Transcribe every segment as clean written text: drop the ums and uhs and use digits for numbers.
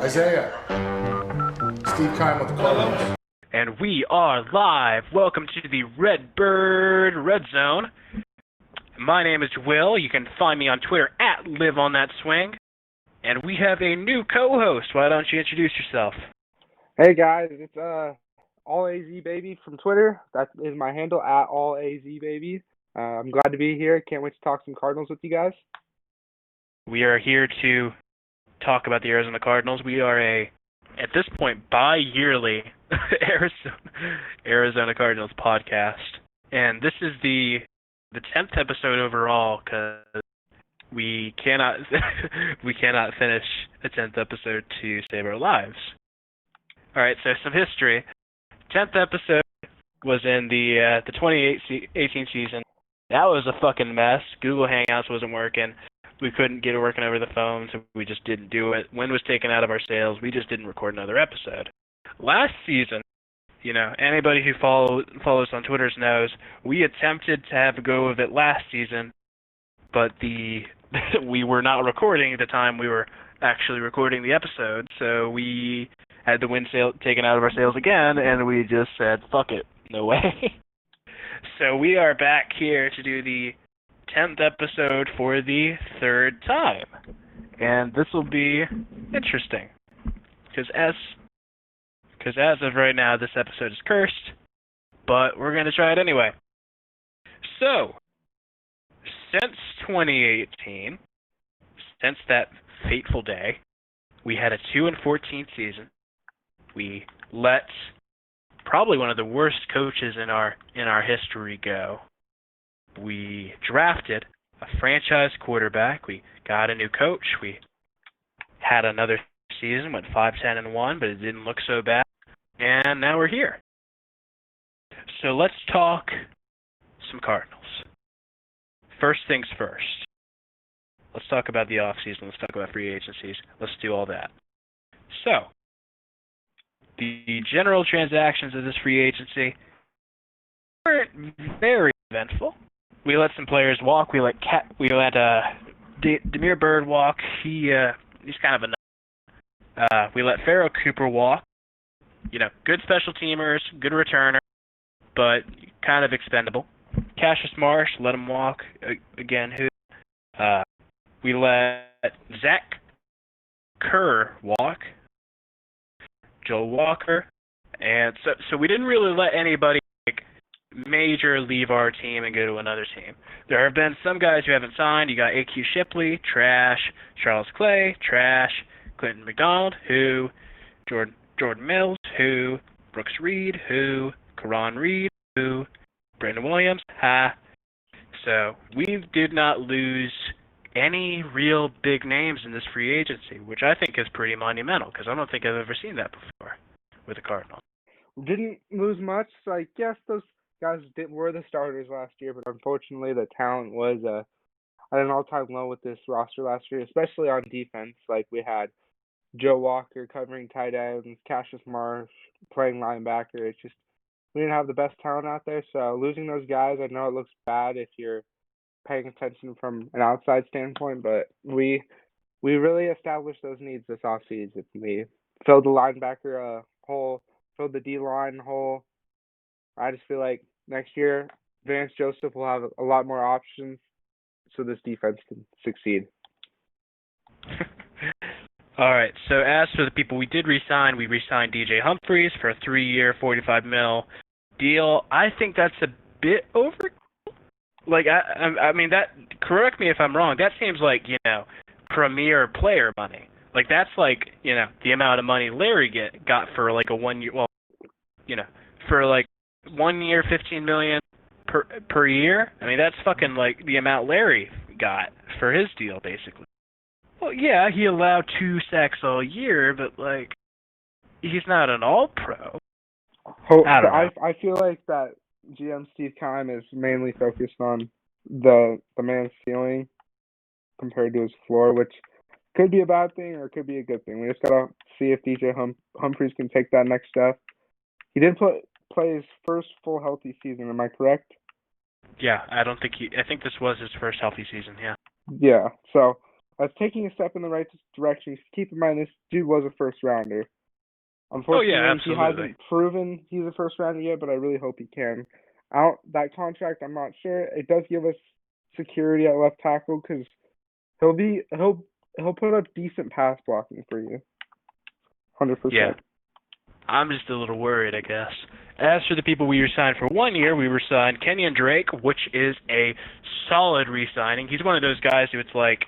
Isaiah. Steve Kime with the Cardinals. And we are live. Welcome to the Redbird Redzone. My name is Will. You can find me on Twitter at LiveOnThatSwing. And we have a new co-host. Why don't you introduce yourself? Hey guys, it's All AZ Baby from Twitter. That is my handle, at All AZ Baby. I'm glad to be here. Can't wait to talk some Cardinals with you guys. We are here to talk about the Arizona Cardinals. We are at this point, bi-yearly Arizona Cardinals podcast. And this is the 10th episode overall because we cannot finish a 10th episode to save our lives. All right, so some history. 10th episode was in the 2018 season. That was a fucking mess. Google Hangouts wasn't working. We couldn't get it working over the phone, so we just didn't do it. Wind was taken out of our sails. We just didn't record another episode. Last season, anybody who follows on Twitter knows, we attempted to have a go of it last season, but we were not recording at the time we were actually recording the episode, so we had the wind taken out of our sails again, and we just said, fuck it, no way. So we are back here to do the 10th episode for the third time. And this will be interesting. Because as of right now, this episode is cursed, but we're going to try it anyway. So, since 2018, since that fateful day, we had a 2-14 season. We let probably one of the worst coaches in our history go. We drafted a franchise quarterback. We got a new coach. We had another season, went 5-10-1, but it didn't look so bad. And now we're here. So let's talk some Cardinals. First things first. Let's talk about the offseason. Let's talk about free agencies. Let's do all that. So, the general transactions of this free agency weren't very eventful. We let some players walk. We let Demir Bird walk. He's kind of a nut. We let Pharaoh Cooper walk. Good special teamers, good returner, but kind of expendable. Cassius Marsh, let him walk. Again, we let Zach Kerr walk. Joel Walker. And so we didn't really let anybody major leave our team and go to another team. There have been some guys who haven't signed. You got A.Q. Shipley, trash. Charles Clay, trash. Clinton McDonald, who. Jordan Mills, who. Brooks Reed, who. Karan Reed, who. Brandon Williams, ha. So we did not lose any real big names in this free agency, which I think is pretty monumental because I don't think I've ever seen that before with the Cardinals. Didn't lose much. Yes, those guys were the starters last year, but unfortunately the talent was at an all-time low with this roster last year, especially on defense. We had Joe Walker covering tight ends, Cassius Marsh playing linebacker. It's just we didn't have the best talent out there, so losing those guys, I know it looks bad if you're paying attention from an outside standpoint, but we really established those needs this offseason. We filled the linebacker hole, filled the D-line hole. I just feel like next year, Vance Joseph will have a lot more options so this defense can succeed. All right, so as for the people we did re-sign, we re-signed DJ Humphries for a 3-year, $45 million deal. I think that's a bit over. I mean, that. Correct me if I'm wrong. That seems like premier player money. That's the amount of money Larry got for a 1 year. Well, for 1 year, $15 million per year. I mean, that's fucking the amount Larry got for his deal, basically. Well, yeah, he allowed 2 sacks all year, but he's not an all-pro. I feel like that GM Steve Kime is mainly focused on the man's ceiling compared to his floor, which could be a bad thing or it could be a good thing. We just gotta see if DJ Humphries can take that next step. He did play his first full healthy season. Am I correct? Yeah, I think this was his first healthy season. Yeah. Yeah. So That's taking a step in the right direction. Keep in mind, this dude was a first rounder. Oh yeah, Unfortunately, he absolutely. hasn't proven he's a first rounder yet, but I really hope he can. Out that contract, I'm not sure. It does give us security at left tackle because he'll put up decent pass blocking for you. 100%. Yeah. I'm just a little worried, I guess. As for the people we re-signed for 1 year, we re-signed Kenyan Drake, which is a solid re-signing. He's one of those guys who it's like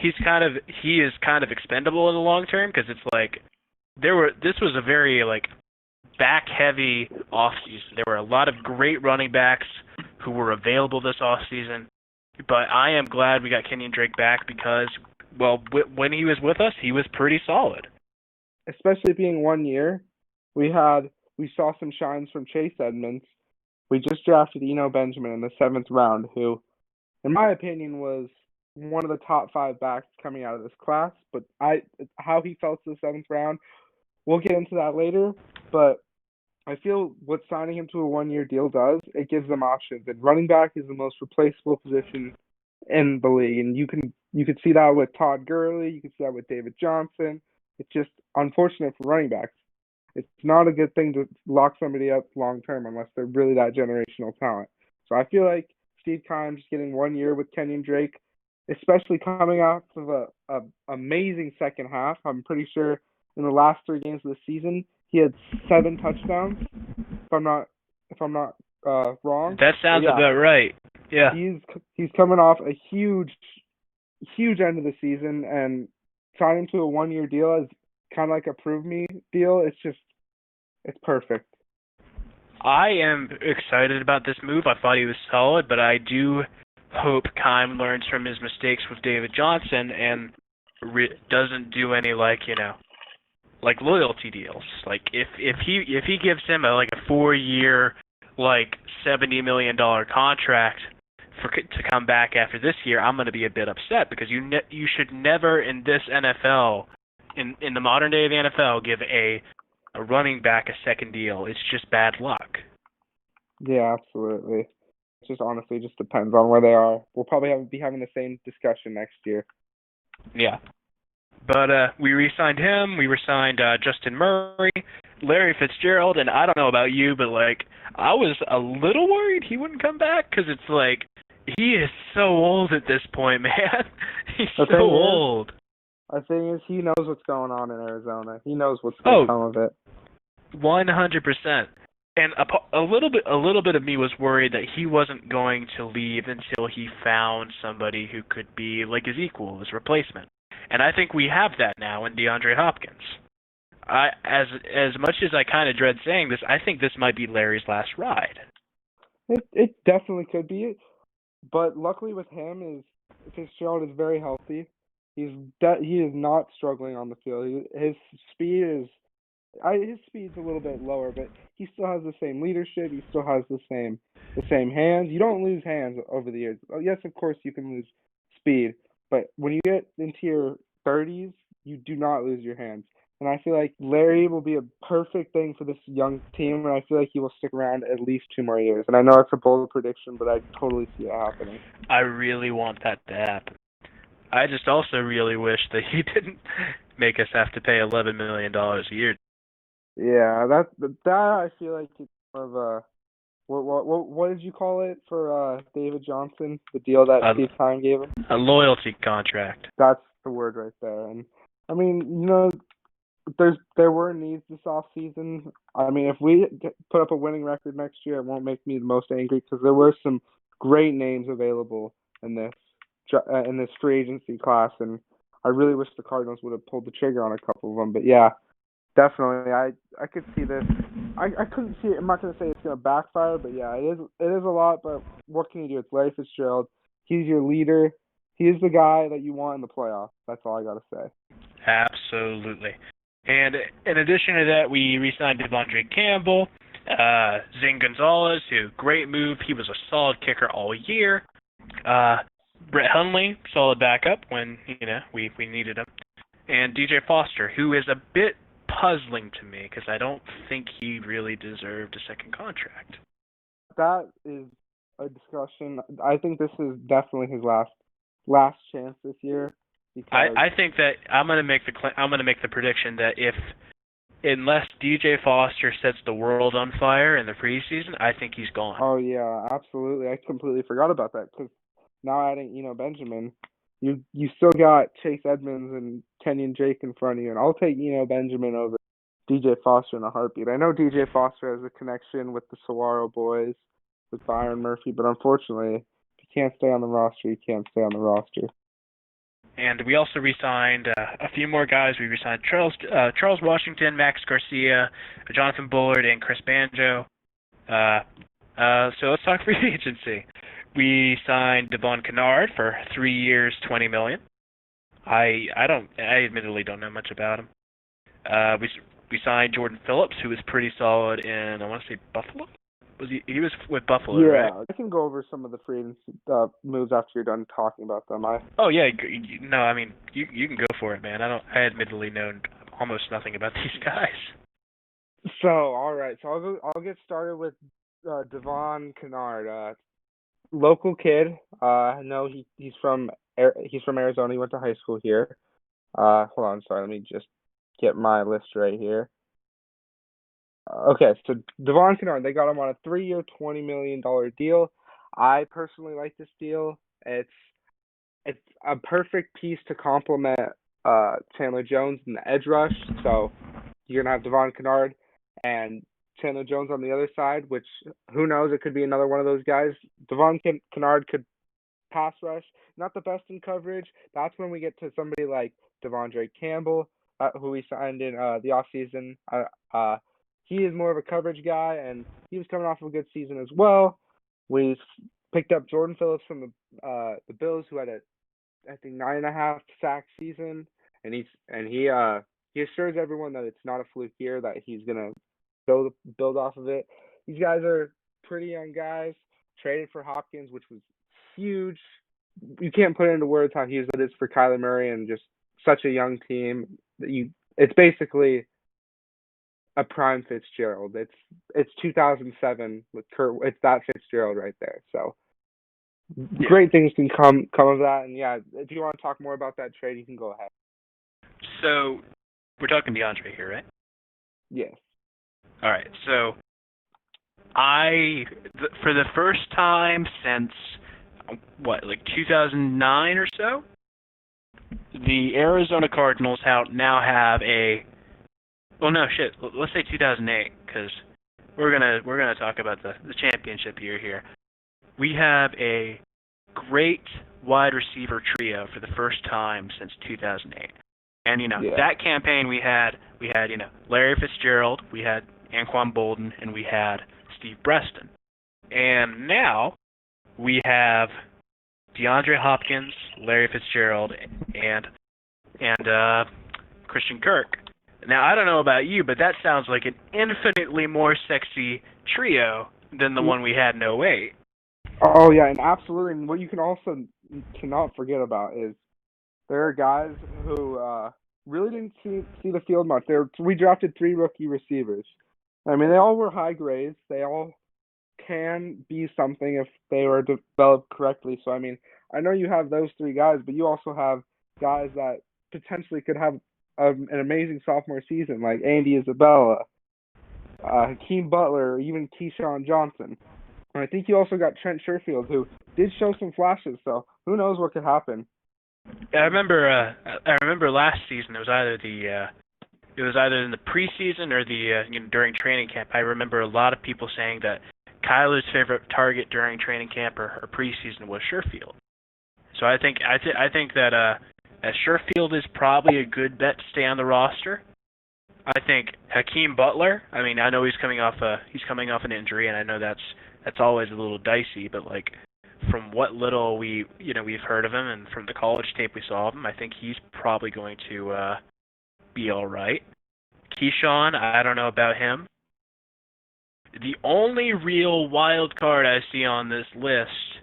he is kind of expendable in the long term because it's like this was a very like back heavy offseason. There were a lot of great running backs who were available this offseason, but I am glad we got Kenyan Drake back because when he was with us, he was pretty solid. Especially being 1 year, we saw some shines from Chase Edmonds. We just drafted Eno Benjamin in the 7th round, who, in my opinion, was one of the top 5 backs coming out of this class. But how he fell to the 7th round, we'll get into that later. But I feel what signing him to a 1-year deal does, it gives them options. And running back is the most replaceable position in the league, and you could see that with Todd Gurley, you could see that with David Johnson. It's just unfortunate for running backs. It's not a good thing to lock somebody up long term unless they're really that generational talent. So I feel like Steve Keim just getting 1 year with Kenyan Drake, especially coming off of a amazing second half. I'm pretty sure in the last 3 games of the season he had 7 touchdowns. If I'm not wrong. That sounds about right. Yeah. He's coming off a huge end of the season, and signing to a 1-year deal is kind of like a prove me deal. It's perfect. I am excited about this move. I thought he was solid, but I do hope Keim learns from his mistakes with David Johnson and doesn't do any like loyalty deals. Like if he gives him a 4-year $70 million contract to come back after this year, I'm going to be a bit upset because you should never in this NFL, in the modern day of the NFL, give a running back a second deal. It's just bad luck. Yeah, absolutely. It just honestly just depends on where they are. We'll probably be having the same discussion next year. Yeah. But we re-signed him. We re-signed Justin Murray, Larry Fitzgerald, and I don't know about you, but I was a little worried he wouldn't come back because it's like he is so old at this point, man. He's so old. The thing is, he knows what's going on in Arizona. He knows what's going to come of it. 100%. And a little bit of me was worried that he wasn't going to leave until he found somebody who could be like his equal, his replacement. And I think we have that now in DeAndre Hopkins. As much as I kind of dread saying this, I think this might be Larry's last ride. It definitely could be, but luckily with him is Fitzgerald is very healthy. He is not struggling on the field. His speed's a little bit lower, but he still has the same leadership. He still has the same hands. You don't lose hands over the years. Oh, yes, of course you can lose speed, but when you get into your 30s, you do not lose your hands. And I feel like Larry will be a perfect thing for this young team, and I feel like he will stick around at least 2 more years. And I know it's a bold prediction, but I totally see it happening. I really want that to happen. I just also really wish that he didn't make us have to pay $11 million a year. Yeah, that I feel like it's more of a what did you call it for David Johnson? The deal that Steve Keim gave him? A loyalty contract. That's the word right there. And I mean, there were needs this offseason. I mean, if we put up a winning record next year, it won't make me the most angry because there were some great names available in this free agency class, and I really wish the Cardinals would have pulled the trigger on a couple of them. But yeah, definitely, I could see this. I couldn't see it. I'm not going to say it's going to backfire, but yeah, it is a lot. But what can you do? It's Larry Fitzgerald. He's your leader. He's the guy that you want in the playoffs. That's all I got to say. Absolutely. And in addition to that, we re-signed Devon Campbell, Zane Gonzalez, who great move. He was a solid kicker all year. Brett Hundley, solid backup when we needed him, and DJ Foster, who is a bit puzzling to me because I don't think he really deserved a second contract. That is a discussion. I think this is definitely his last last chance this year. Because I think that I'm gonna make the prediction that unless DJ Foster sets the world on fire in the preseason, I think he's gone. Oh yeah, absolutely. I completely forgot about that because now adding Benjamin, you still got Chase Edmonds and Kenyan Drake in front of you, and I'll take Benjamin over DJ Foster in a heartbeat. I know DJ Foster has a connection with the Saguaro boys, with Byron Murphy, but unfortunately, if you can't stay on the roster, you can't stay on the roster. And we also re-signed a few more guys. We re-signed Charles Washington, Max Garcia, Jonathan Bullard, and Chris Banjo. So let's talk free agency. We signed Devon Canard for 3 years, $20 million. I admittedly don't know much about him. We signed Jordan Phillips, who was pretty solid in, I want to say, Buffalo. He was with Buffalo, right? Yeah, I can go over some of the free agency moves after you're done talking about them. Oh yeah, no, I mean you can go for it, man. I admittedly know almost nothing about these guys. So all right, so I'll get started with Devon Canard, local kid. I know he's from Arizona. He went to high school here. Hold on, sorry, let me just get my list right here. Okay, so Devon Canard, they got him on a 3-year, $20 million deal. I personally like this deal. It's a perfect piece to complement Chandler Jones in the edge rush. So you're gonna have Devon Canard and Chandler Jones on the other side, which who knows, it could be another one of those guys. Devon Canard could pass rush, not the best in coverage. That's when we get to somebody like Devon Campbell, who we signed in the offseason. He is more of a coverage guy, and he was coming off of a good season as well. We picked up Jordan Phillips from the Bills, who had I think 9.5 sack season, and he assures everyone that it's not a fluke year, that he's gonna build off of it. These guys are pretty young guys. Traded for Hopkins, which was huge. You can't put into words how huge that is for Kyler Murray and just such a young team. It's basically a prime Fitzgerald. It's 2007 with Kurt. It's that Fitzgerald right there. So yeah. Great things can come of that. And yeah, if you want to talk more about that trade, you can go ahead. So we're talking DeAndre here, right? Yes. All right. So for the first time since 2009 or so, the Arizona Cardinals now have let's say 2008, because we're gonna talk about the championship year here. We have a great wide receiver trio for the first time since 2008, and that campaign we had Larry Fitzgerald, we had Anquan Bolden, and we had Steve Breston, and now we have DeAndre Hopkins, Larry Fitzgerald, and Christian Kirk. Now, I don't know about you, but that sounds like an infinitely more sexy trio than the one we had in 2008. Oh, yeah, and absolutely. And what you can also cannot forget about is there are guys who really didn't see the field much. We drafted 3 rookie receivers. I mean, they all were high grades. They all can be something if they were developed correctly. So, I mean, I know you have those 3 guys, but you also have guys that potentially could have an amazing sophomore season, like Andy Isabella, Hakeem Butler, or even Keyshawn Johnson. And I think you also got Trent Sherfield, who did show some flashes. So who knows what could happen? I remember last season it was either in the preseason or during training camp. I remember a lot of people saying that Kyler's favorite target during training camp or preseason was Sherfield. So I think that Sherfield is probably a good bet to stay on the roster. I think Hakeem Butler. I mean, I know he's coming off an injury, and I know that's always a little dicey. But from what little we've heard of him, and from the college tape we saw of him, I think he's probably going to be all right. Keyshawn, I don't know about him. The only real wild card I see on this list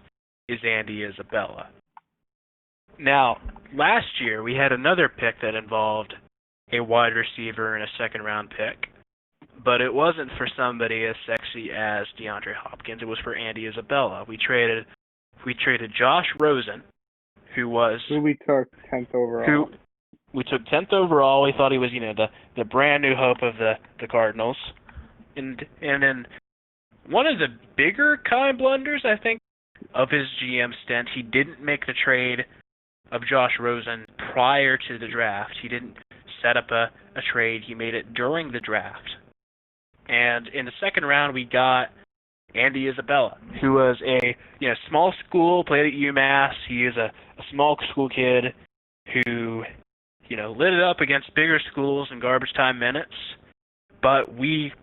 is Andy Isabella. Now, last year we had another pick that involved a wide receiver and a second-round pick, but it wasn't for somebody as sexy as DeAndre Hopkins. It was for Andy Isabella. We traded Josh Rosen, who we took 10th overall. who we took 10th overall. We thought he was, the brand new hope of the Cardinals. And then one of the bigger kind blunders, I think, of his GM stint, he didn't make the trade of Josh Rosen prior to the draft. He didn't set up a trade. He made it during the draft. And in the second round, we got Andy Isabella, who was a small school, played at UMass. He is a small school kid who lit it up against bigger schools in garbage time minutes. But we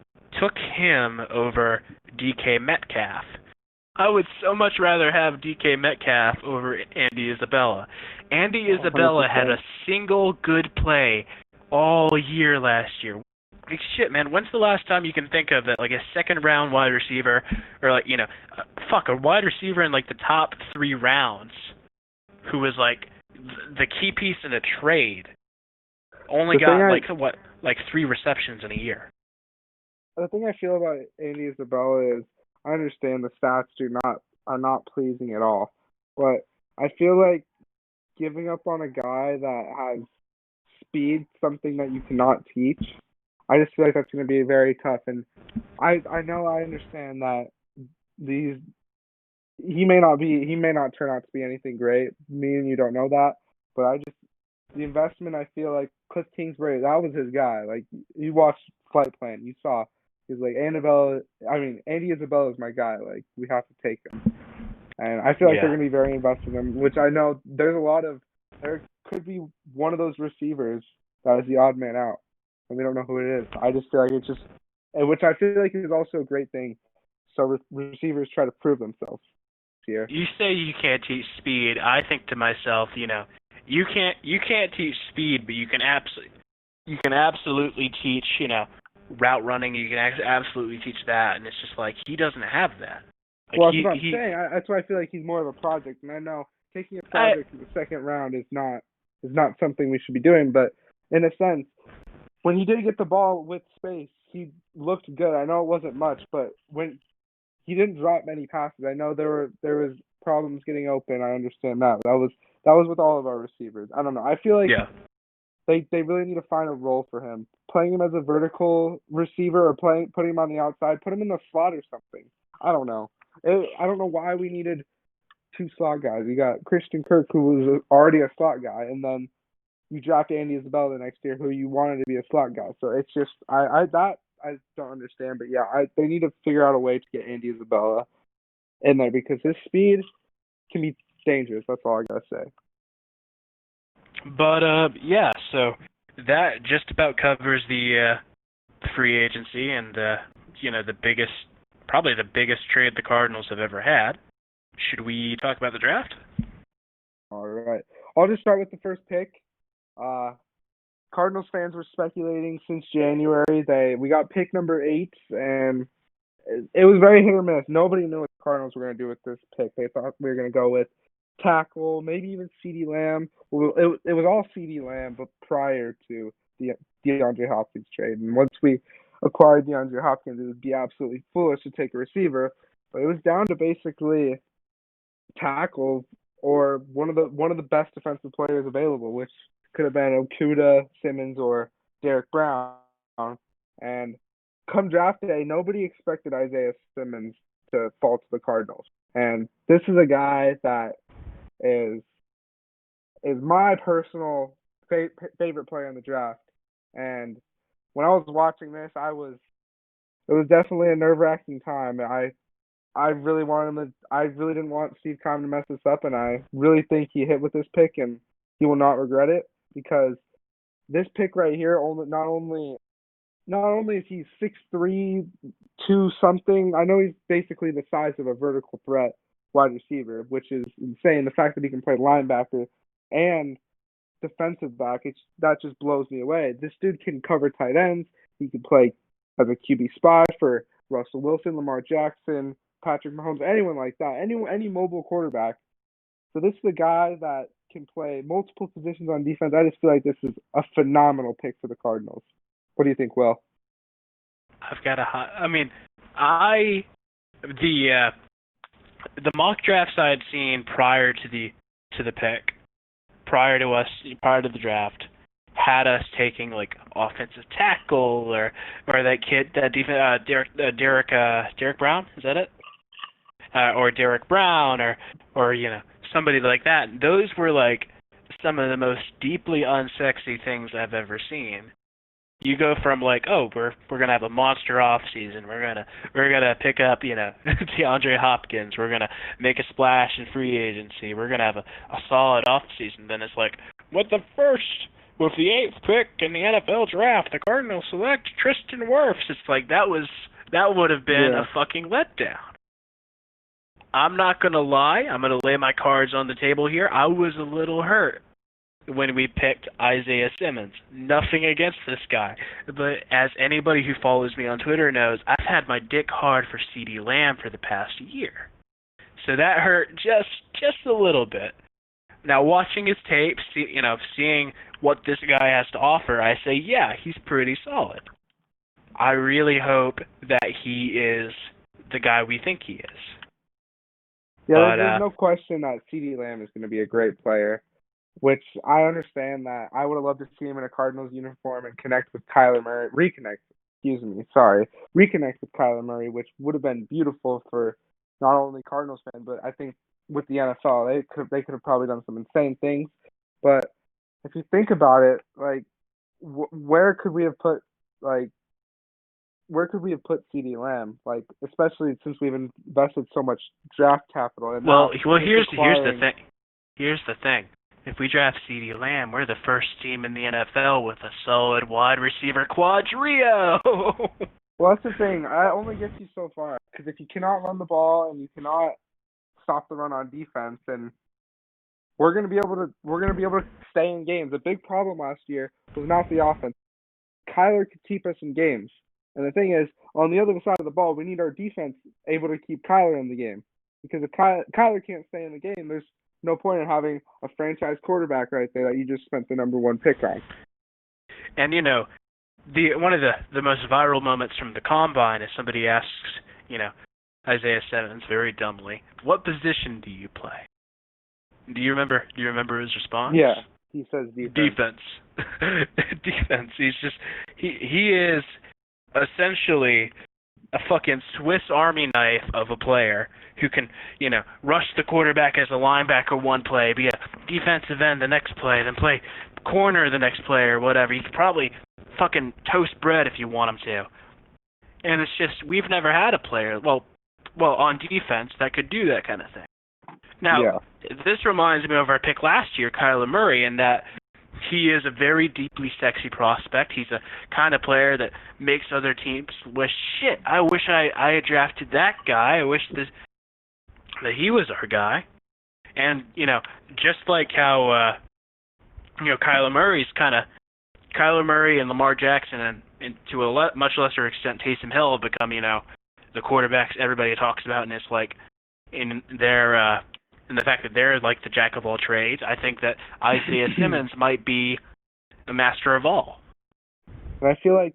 took him over DK Metcalf. I would so much rather have DK Metcalf over Andy Isabella. Andy Isabella 100%. had a single good play all year last year. Like, shit, man, when's the last time you can think of that, like a second-round wide receiver, or a wide receiver in like the top 3 rounds, who was like the key piece in a trade, only got 3 receptions in a year. The thing I feel about Andy Isabella is I understand the stats are not pleasing at all, but I feel like giving up on a guy that has speed, something that you cannot teach, I just feel like that's going to be very tough. And I understand that he may not turn out to be anything great. Me and you don't know that, but the investment, I feel like Cliff Kingsbury, that was his guy. Like, you watched Flight Plan, you saw. He's like, Andy Isabella is my guy. Like, we have to take him. And I feel like they're going to be very invested in him, which I know there could be one of those receivers that is the odd man out. And we don't know who it is. I just feel like which I feel like is also a great thing. So receivers try to prove themselves here. You say you can't teach speed. I think to myself, you can't teach speed, but you can absolutely teach, route running. You can absolutely teach that, and it's just like he doesn't have that. Like, well, that's what I'm saying. That's why I feel like he's more of a project. And I know taking a project in the second round is not something we should be doing. But in a sense, when he did get the ball with space, he looked good. I know it wasn't much, but when he didn't drop many passes, I know there was problems getting open. I understand that. That was with all of our receivers. I don't know. I feel like they really need to find a role for him. Playing him as a vertical receiver or putting him on the outside, put him in the slot or something. I don't know. I don't know why we needed 2 slot guys. You got Christian Kirk, who was already a slot guy, and then you draft Andy Isabella the next year, who you wanted to be a slot guy. So it's just I don't understand. But they need to figure out a way to get Andy Isabella in there because his speed can be dangerous. That's all I gotta say. But so that just about covers the free agency and probably the biggest trade the Cardinals have ever had. Should we talk about the draft? All right. I'll just start with the first pick. Cardinals fans were speculating since January. We got pick number 8, and it was very hit or miss. Nobody knew what the Cardinals were going to do with this pick. They thought we were going to go with tackle, maybe even CeeDee Lamb. Well, it was all CeeDee Lamb, but prior to the DeAndre Hopkins trade. And once we acquired DeAndre Hopkins, it would be absolutely foolish to take a receiver. But it was down to basically tackle or one of the best defensive players available, which could have been Okudah, Simmons, or Derek Brown. And come draft day, nobody expected Isaiah Simmons to fall to the Cardinals. And this is a guy that is my personal favorite player in the draft. And when I was watching this, it was definitely a nerve-wracking time. I really didn't want Steve Keim to mess this up, and I really think he hit with this pick, and he will not regret it because this pick right here, not only is he 6'3", 2 something. I know he's basically the size of a vertical threat wide receiver, which is insane. The fact that he can play linebacker and defensive back, that just blows me away. This dude can cover tight ends. He can play as a QB spy for Russell Wilson, Lamar Jackson, Patrick Mahomes, anyone like that, any mobile quarterback. So this is a guy that can play multiple positions on defense. I just feel like this is a phenomenal pick for the Cardinals. What do you think, Will? I've got the mock drafts I had seen prior to the pick, prior to the draft, had us taking like offensive tackle or that kid, Derek Brown, is that it? Or Derek Brown or somebody like that. Those were like some of the most deeply unsexy things I've ever seen. You go from like, oh, we're gonna have a monster offseason. We're gonna pick up DeAndre Hopkins. We're gonna make a splash in free agency. We're gonna have a solid offseason. Then it's like, with the 8th pick in the NFL draft, the Cardinals select Tristan Wirfs. It's like that would have been a fucking letdown. I'm not gonna lie. I'm gonna lay my cards on the table here. I was a little hurt when we picked Isaiah Simmons. Nothing against this guy, but as anybody who follows me on Twitter knows, I've had my dick hard for CeeDee Lamb for the past year. So that hurt just a little bit. Now watching his tape, seeing what this guy has to offer, I say, yeah, he's pretty solid. I really hope that he is the guy we think he is. Yeah, there's no question that CeeDee Lamb is going to be a great player. Which I understand that I would have loved to see him in a Cardinals uniform and reconnect with Kyler Murray, which would have been beautiful for not only Cardinals fans, but I think with the NFL, they could have probably done some insane things. But if you think about it, like, where could we have put CeeDee Lamb? Like, especially since we've invested so much draft capital. And here's the thing. If we draft CeeDee Lamb, we're the first team in the NFL with a solid wide receiver quadrio. Well, that's the thing. I only get you so far, because if you cannot run the ball and you cannot stop the run on defense, then we're gonna be able to stay in games. The big problem last year was not the offense. Kyler could keep us in games, and the thing is, on the other side of the ball, we need our defense able to keep Kyler in the game, because if Kyler can't stay in the game, there's no point in having a franchise quarterback right there that you just spent the number 1 pick on. And one of the most viral moments from the combine is somebody asks, Isaiah Simmons very dumbly, "What position do you play?" Do you remember his response? Yeah, he says defense. Defense. He is essentially a fucking Swiss Army knife of a player who can, rush the quarterback as a linebacker one play, be a defensive end the next play, then play corner the next play or whatever. He could probably fucking toast bread if you want him to. And it's just, we've never had a player, well, on defense that could do that kind of thing. Now, This reminds me of our pick last year, Kyler Murray, in that he is a very deeply sexy prospect. He's a kind of player that makes other teams wish, shit, I wish I had drafted that guy. I wish that he was our guy. And, just like how, Kyler Murray and Lamar Jackson and to a much lesser extent Taysom Hill have become, the quarterbacks everybody talks about, and it's like in the fact that they're like the jack of all trades. I think that Isaiah Simmons might be the master of all. And I feel like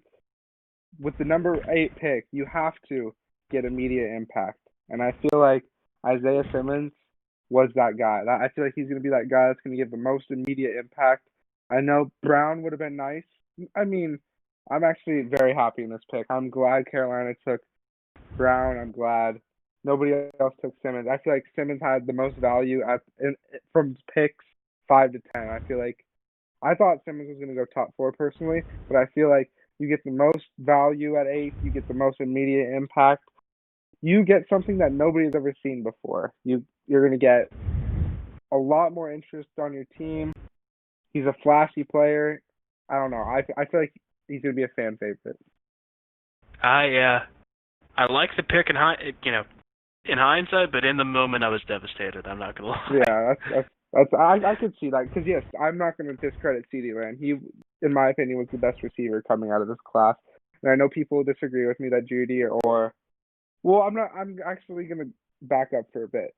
with the number 8 pick, you have to get immediate impact. And I feel like Isaiah Simmons was that guy. I feel like he's going to be that guy that's going to give the most immediate impact. I know Brown would have been nice. I mean, I'm actually very happy in this pick. I'm glad Carolina took Brown. I'm glad nobody else took Simmons. I feel like Simmons had the most value from picks 5 to 10. I thought Simmons was going to go top 4 personally, but I feel like you get the most value at 8. You get the most immediate impact. You get something that nobody's ever seen before. You're going to get a lot more interest on your team. He's a flashy player. I don't know. I feel like he's going to be a fan favorite. I like the pick in hindsight, but in the moment I was devastated. I'm not gonna lie. Yeah, I could see that, because yes, I'm not going to discredit CeeDee Lamb. He, in my opinion, was the best receiver coming out of this class. And I know people disagree with me that Judy I'm actually going to back up for a bit.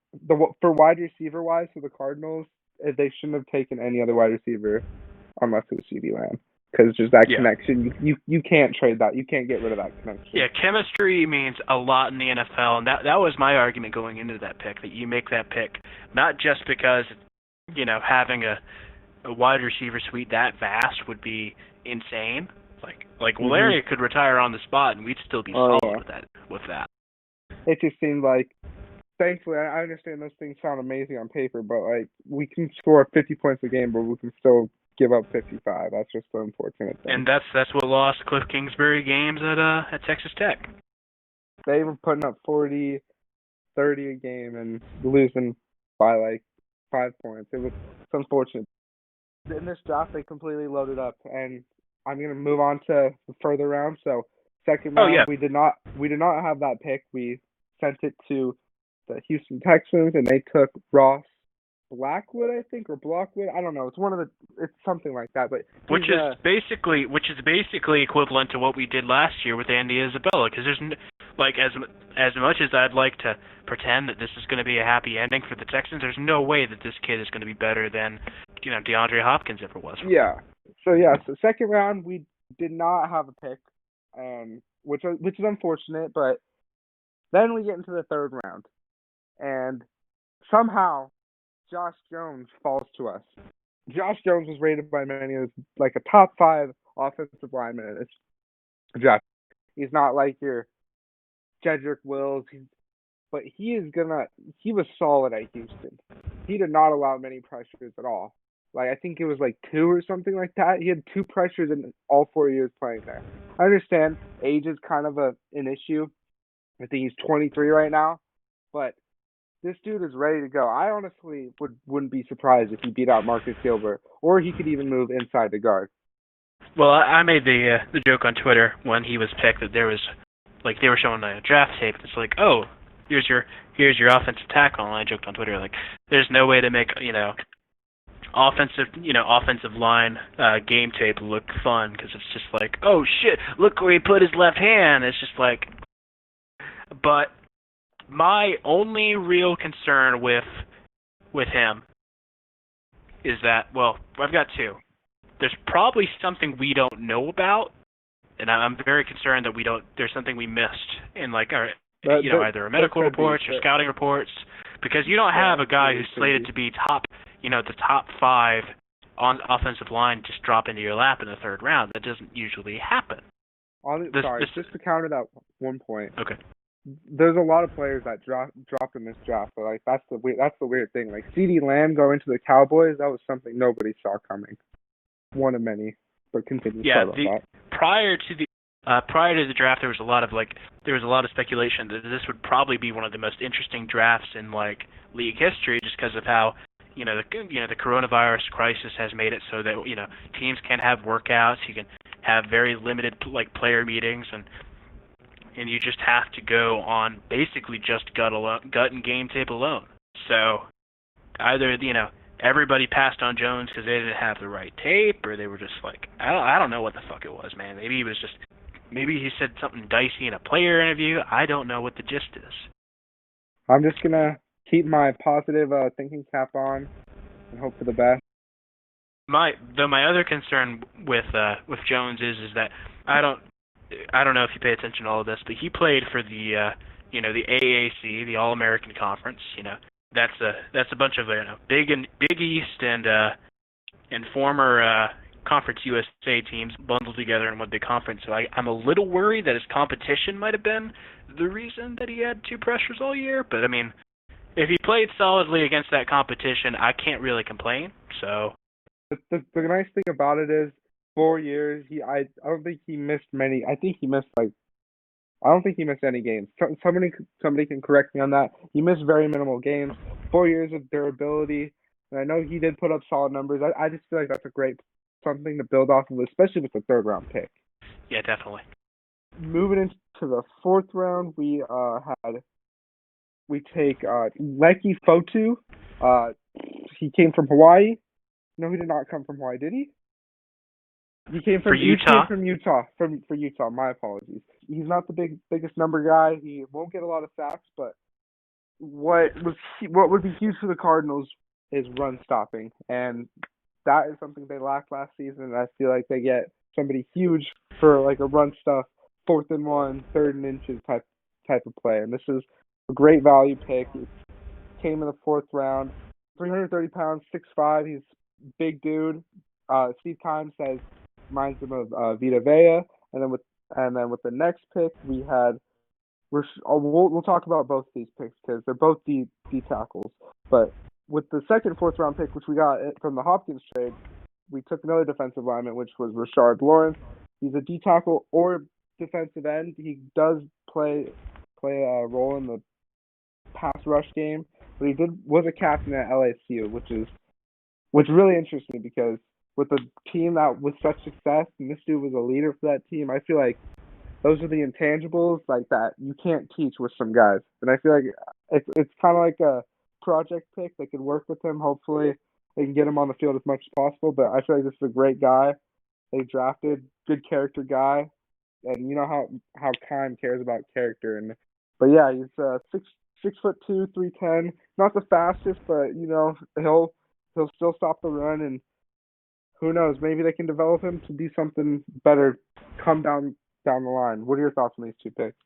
For wide receiver wise, for the Cardinals, they shouldn't have taken any other wide receiver unless it was CeeDee Lamb. Because just that connection, you can't trade that. You can't get rid of that connection. Yeah, chemistry means a lot in the NFL, and that was my argument going into that pick, that you make that pick not just because, having a wide receiver suite that vast would be insane. Like Valeria Mm-hmm. could retire on the spot, and we'd still be solid with that. It just seemed like, thankfully, I understand those things sound amazing on paper, but like we can score 50 points a game, but we can still give up 55. That's just the unfortunate thing. And that's what lost Cliff Kingsbury games at Texas Tech. They were putting up 40, 30 a game and losing by like 5 points. It's unfortunate. In this draft, they completely loaded up, and I'm gonna move on to the further round. So second round, we did not have that pick. We sent it to the Houston Texans, and they took Ross Blackwood, I think, or Blockwood. I don't know. It's something like that. But which is basically equivalent to what we did last year with Andy Isabella, because there's as much as I'd like to pretend that this is going to be a happy ending for the Texans, there's no way that this kid is going to be better than DeAndre Hopkins ever was. Yeah. So second round we did not have a pick, which is unfortunate. But then we get into the third round, and somehow Josh Jones falls to us. Josh Jones was rated by many as like a top 5 offensive lineman in this draft. He's not like your Jedrick Wills, but he was solid at Houston. He did not allow many pressures at all. Like, I think it was like 2 or something like that. He had 2 pressures in all 4 years playing there. I understand age is kind of an issue. I think he's 23 right now, but this dude is ready to go. I honestly wouldn't be surprised if he beat out Marcus Gilbert, or he could even move inside the guard. Well, I made the joke on Twitter when he was picked that there was, like, they were showing a draft tape. It's like, oh, here's your offensive tackle. And I joked on Twitter, like, there's no way to make offensive line game tape look fun, because it's just like, oh shit, look where he put his left hand. It's just like, but my only real concern with him is that, well, I've got 2. There's probably something we don't know about, and I'm very concerned that there's something we missed in either medical reports or scouting reports, because you don't have a guy who's slated to be the top 5 on offensive line just drop into your lap in the third round. That doesn't usually happen. Just to counter that one point. Okay. There's a lot of players that dropped in this draft, but like that's the weird thing. Like CeeDee Lamb going to the Cowboys, that was something nobody saw coming. One of many, but continue. Yeah, prior to the draft, there was a lot of speculation that this would probably be one of the most interesting drafts in like league history, just because of how the coronavirus crisis has made it so that teams can have workouts, you can have very limited player meetings, and you just have to go on basically just gut and game tape alone. So either everybody passed on Jones because they didn't have the right tape, or they were just like, I don't know what the fuck it was, man. Maybe he said something dicey in a player interview. I don't know what the gist is. I'm just gonna keep my positive thinking cap on and hope for the best. My other concern with Jones is that I don't know if you pay attention to all of this, but he played for the the AAC, the All-American Conference. That's a bunch of Big East and former Conference USA teams bundled together in one big conference. So I'm a little worried that his competition might have been the reason that he had 2 pressures all year. But I mean, if he played solidly against that competition, I can't really complain. So the nice thing about it is 4 years. I don't think he missed many. I don't think he missed any games. Somebody can correct me on that. He missed very minimal games. 4 years of durability, and I know he did put up solid numbers. I just feel like that's a great something to build off of, especially with the third round pick. Yeah, definitely. Moving into the fourth round, we take Leki Fotu. He came from Hawaii. No, he did not come from Hawaii, did he? He came from Utah. For Utah. My apologies. He's not the biggest number guy. He won't get a lot of sacks, but what would be huge for the Cardinals is run stopping, and that is something they lacked last season. And I feel like they get somebody huge for like a run stuff, 4th and 1, 3rd and inches type of play. And this is a great value pick. He came in the 4th round, 330 pounds, 6'5". He's big dude. Steve Keim says reminds him of Vita Vea, and then with the next pick we had. We'll talk about both these picks because they're both D tackles. But with the second fourth round pick, which we got from the Hopkins trade, we took another defensive lineman, which was Rashard Lawrence. He's a D tackle or defensive end. He does play a role in the pass rush game, but he was a captain at LSU, which really interests me because with a team that was such success, and this dude was a leader for that team, I feel like those are the intangibles like that you can't teach with some guys. And I feel like it's kind of like a project pick. They could work with him. Hopefully they can get him on the field as much as possible. But I feel like this is a great guy. They drafted, good character guy. And you know how Kime cares about character. But yeah, he's 6'2", 310. Not the fastest, but you know, he'll still stop the run, and who knows, maybe they can develop him to be something better come down the line. What are your thoughts on these two picks?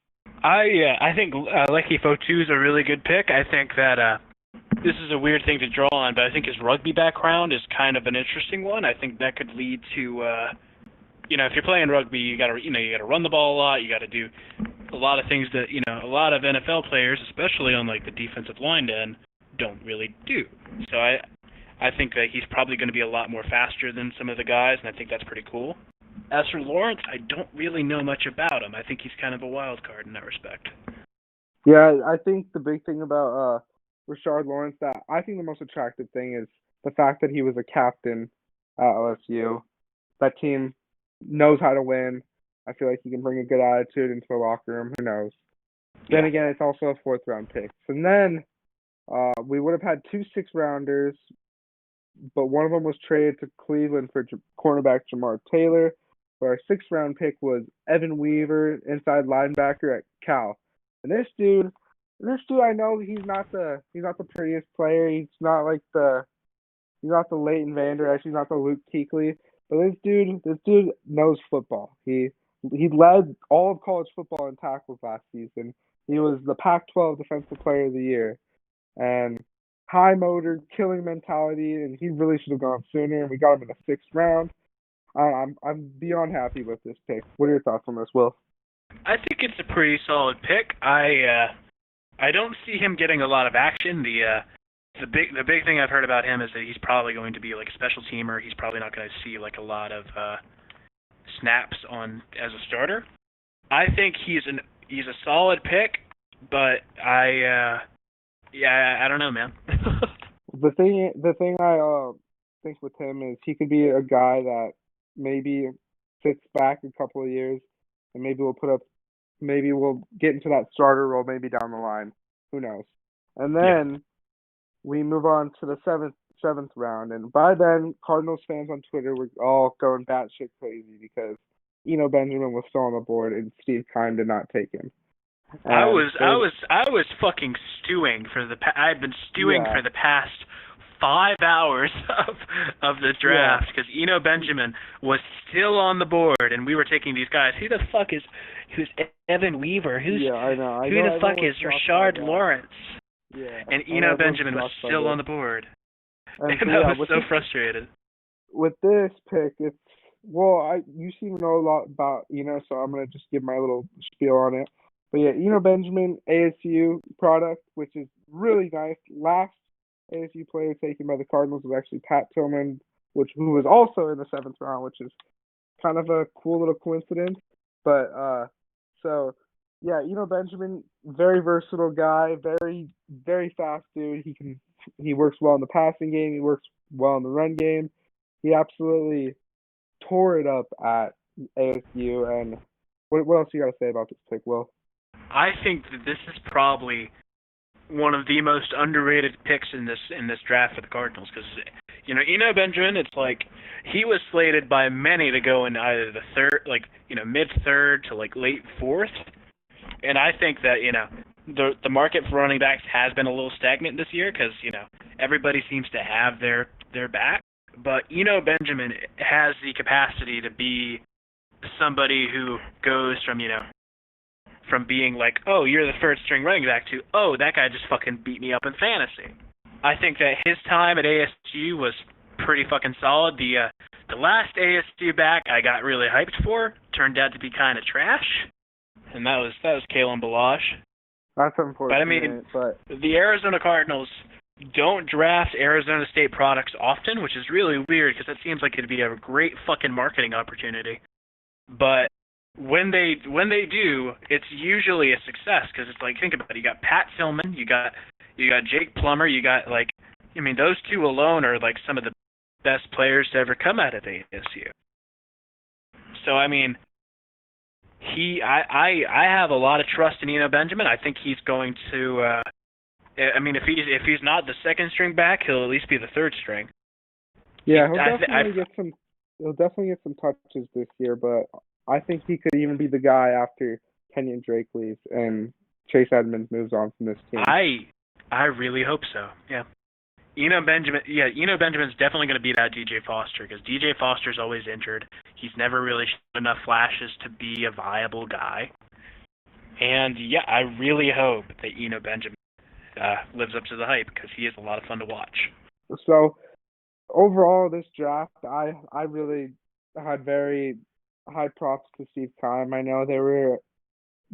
I think Lecky Fotu is a really good pick. I think that this is a weird thing to draw on, but I think his rugby background is kind of an interesting one. I think that could lead to if you're playing rugby, you got to run the ball a lot. You got to do a lot of things that a lot of NFL players, especially on like the defensive line end, don't really do. So I think that he's probably going to be a lot more faster than some of the guys, and I think that's pretty cool. As for Lawrence, I don't really know much about him. I think he's kind of a wild card in that respect. Yeah, I think the big thing about Rashard Lawrence, that I think the most attractive thing is the fact that he was a captain at LSU. That team knows how to win. I feel like he can bring a good attitude into the locker room. Who knows? Then again, it's also a fourth-round pick. And then we would have had 2 6-rounders, but one of them was traded to Cleveland for cornerback Jamar Taylor. But our 6th-round pick was Evan Weaver, inside linebacker at Cal. And this dude, I know he's not the prettiest player. He's not the Leighton Vander Esch. He's not the Luke Kuechly. But this dude knows football. He led all of college football in tackles last season. He was the Pac-12 Defensive Player of the Year. And high motor, killing mentality, and he really should have gone sooner. And we got him in the 6th round. I'm beyond happy with this pick. What are your thoughts on this, Will? I think it's a pretty solid pick. I don't see him getting a lot of action. The big thing I've heard about him is that he's probably going to be like a special teamer. He's probably not going to see like a lot of snaps as a starter. I think he's a solid pick, but I don't know, man. The thing I think with him is he could be a guy that maybe sits back a couple of years, and maybe we'll get into that starter role maybe down the line. Who knows? And then we move on to the seventh round, and by then Cardinals fans on Twitter were all going batshit crazy because Benjamin was still on the board and Steve Keim did not take him. And I was fucking stewing I've been stewing for the past 5 hours of the draft because Benjamin was still on the board and we were taking these guys. Who's Evan Weaver? Who the fuck is Rashard Lawrence? Yeah. And Benjamin was still on the board. And I was so frustrated. With this pick, you seem to know a lot about so I'm gonna just give my little spiel on it. But yeah, Benjamin, ASU product, which is really nice. Last ASU player taken by the Cardinals was actually Pat Tillman, who was also in the 7th round, which is kind of a cool little coincidence. But Benjamin, very versatile guy, very, very fast dude. He works well in the passing game. He works well in the run game. He absolutely tore it up at ASU. And what else you got to say about this pick, Will? I think that this is probably one of the most underrated picks in this draft for the Cardinals because Benjamin, it's like he was slated by many to go in either the third, mid-third to late 4th, and I think that the market for running backs has been a little stagnant this year because everybody seems to have their back, but Benjamin has the capacity to be somebody who goes from being like, oh, you're the third string running back to, oh, that guy just fucking beat me up in fantasy. I think that his time at ASU was pretty fucking solid. The last ASU back I got really hyped for turned out to be kind of trash, and that was Kalen Balazs. That's unfortunate. But I mean, the Arizona Cardinals don't draft Arizona State products often, which is really weird because that seems like it'd be a great fucking marketing opportunity. But when they do, it's usually a success because it's like, think about it. You got Pat Tillman, you got Jake Plummer, you got those two alone are like some of the best players to ever come out of ASU. So I mean, I have a lot of trust in Eno Benjamin. I think he's going to. If he's not the second string back, he'll at least be the third string. Yeah, he'll definitely get some touches this year, but I think he could even be the guy after Kenyan Drake leaves and Chase Edmonds moves on from this team. I really hope so. Yeah. Eno Benjamin's definitely going to beat out DJ Foster because DJ Foster's always injured. He's never really shown enough flashes to be a viable guy. And yeah, I really hope that Eno Benjamin lives up to the hype because he is a lot of fun to watch. So overall, this draft, I really had very high props to Steve Keim. I know there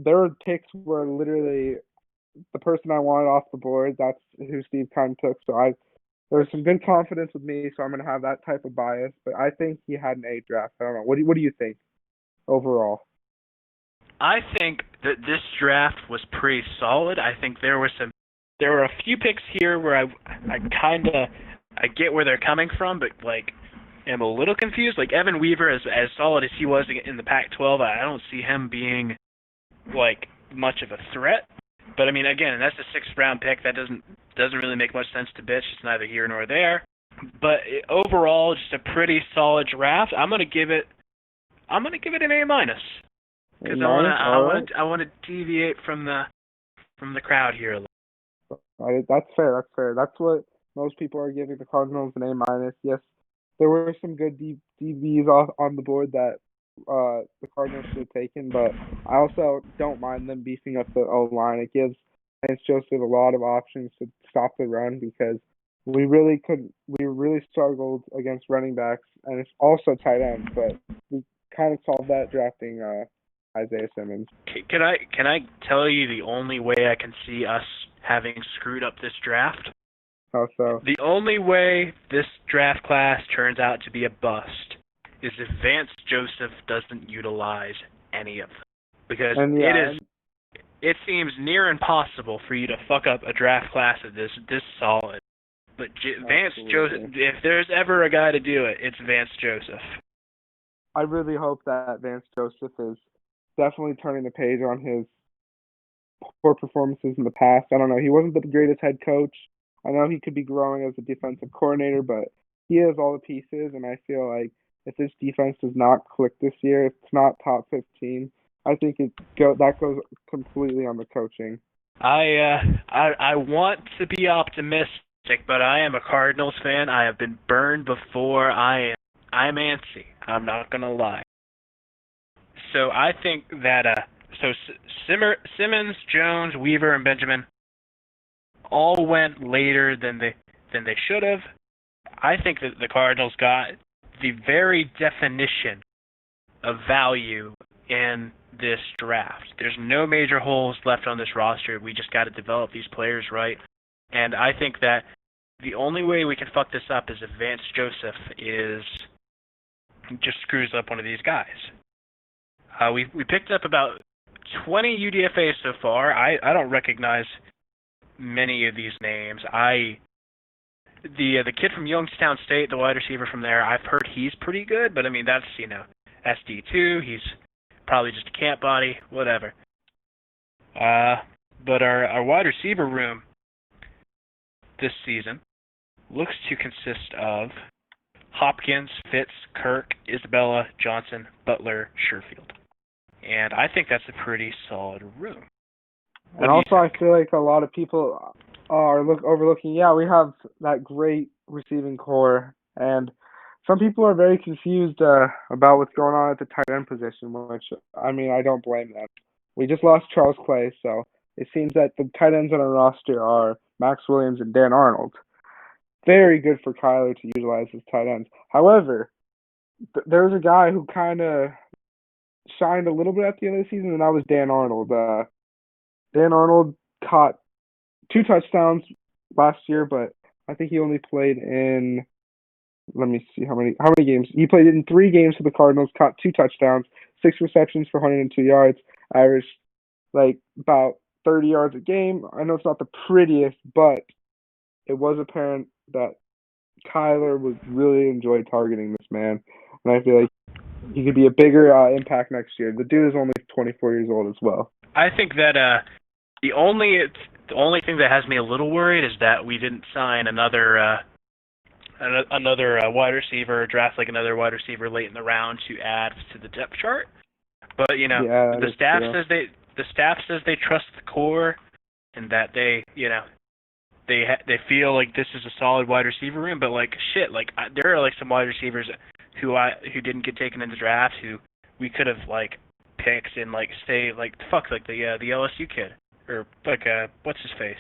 were picks where literally the person I wanted off the board, that's who Steve Keim took. So there was some good confidence with me, so I'm going to have that type of bias. But I think he had an A draft. I don't know. What do you think overall? I think that this draft was pretty solid. I think there were a few picks here where I get where they're coming from, but am a little confused. Like Evan Weaver, as solid as he was in the Pac-12, I don't see him being much of a threat. But I mean, again, that's a 6th round pick. That doesn't really make much sense to bitch. It's neither here nor there. But overall, just a pretty solid draft. I'm gonna give it an A minus because I want to deviate from the crowd here a little. That's fair. That's what most people are giving the Cardinals an A minus. Yes, there were some good DBs on the board that the Cardinals should have taken, but I also don't mind them beefing up the O-line. It gives Vance Joseph a lot of options to stop the run because we really struggled against running backs, and it's also tight ends, but we kind of solved that drafting Isaiah Simmons. Can I tell you the only way I can see us having screwed up this draft? How so? The only way this draft class turns out to be a bust is if Vance Joseph doesn't utilize any of them. Because it seems near impossible for you to fuck up a draft class of this solid. But Vance Joseph, if there's ever a guy to do it, it's Vance Joseph. I really hope that Vance Joseph is definitely turning the page on his poor performances in the past. I don't know. He wasn't the greatest head coach. I know he could be growing as a defensive coordinator, but he has all the pieces, and I feel like if this defense does not click this year, if it's not top 15, I think that goes completely on the coaching. I want to be optimistic, but I am a Cardinals fan. I have been burned before. I'm antsy. I'm not gonna lie. So I think that Simmons, Jones, Weaver, and Benjamin all went later than they should have. I think that the Cardinals got the very definition of value in this draft. There's no major holes left on this roster. We just got to develop these players right. And I think that the only way we can fuck this up is if Vance Joseph just screws up one of these guys. We picked up about 20 UDFAs so far. I don't recognize many of these names. The kid from Youngstown State, the wide receiver from there, I've heard he's pretty good, but I mean that's SD2. He's probably just a camp body, whatever. But our wide receiver room this season looks to consist of Hopkins, Fitz, Kirk, Isabella, Johnson, Butler, Sherfield. And I think that's a pretty solid room. And also I feel like a lot of people are overlooking, we have that great receiving core, and some people are very confused about what's going on at the tight end position, which, I mean, I don't blame them. We just lost Charles Clay, so it seems that the tight ends on our roster are Max Williams and Dan Arnold. very good for Kyler to utilize his tight ends. However, there's a guy who kind of shined a little bit at the end of the season, and that was Dan Arnold. Dan Arnold caught 2 touchdowns last year, but I think he only played in, let me see how many games. He played in 3 games for the Cardinals, caught 2 touchdowns, 6 receptions for 102 yards, averaged like about 30 yards a game. I know it's not the prettiest, but it was apparent that Kyler would really enjoy targeting this man, and I feel like he could be a bigger impact next year. The dude is only 24 years old as well. I think that the only thing that has me a little worried is that we didn't sign another wide receiver, draft like another wide receiver late in the round to add to the depth chart. But the staff says they trust the core, and that they feel like this is a solid wide receiver room. But like shit, like there are like some wide receivers who didn't get taken in the draft who we could have like picked and like say like the LSU kid or like what's his face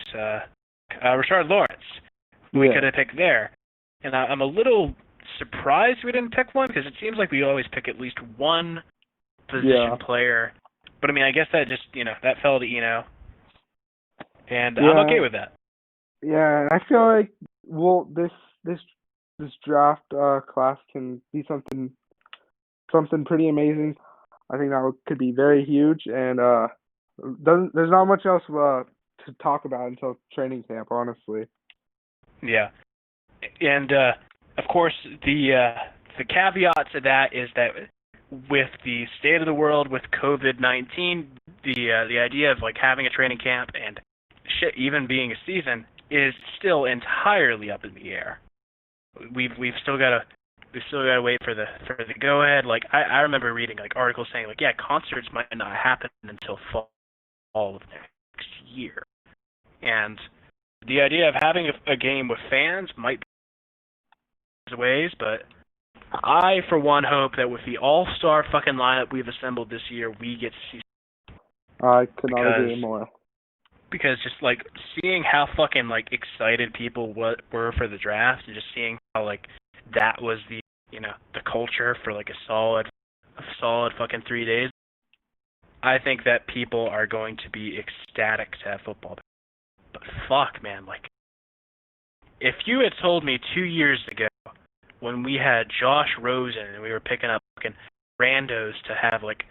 Rashard Lawrence. We could have picked there, and I'm a little surprised we didn't pick one because it seems like we always pick at least one position player. But I mean, I guess that just that fell to Eno, and I'm okay with that. Yeah, I feel like this draft class can be something pretty amazing. I think that could be very huge, and there's not much else to talk about until training camp, honestly. Yeah, and of course the caveat to that is that with the state of the world with COVID-19, the idea of like having a training camp and shit even being a season is still entirely up in the air. We've still got to wait for the go ahead. Like I remember reading like articles saying like concerts might not happen until fall of next year, and the idea of having a game with fans might be ways, but I for one hope that with the all-star fucking lineup we've assembled this year, we get to see. I could not agree more. Because just like seeing how fucking like excited people were for the draft, and just seeing how like that was the the culture for like a solid fucking 3 days, I think that people are going to be ecstatic to have football. But fuck, man, like if you had told me 2 years ago when we had Josh Rosen and we were picking up fucking randos to have like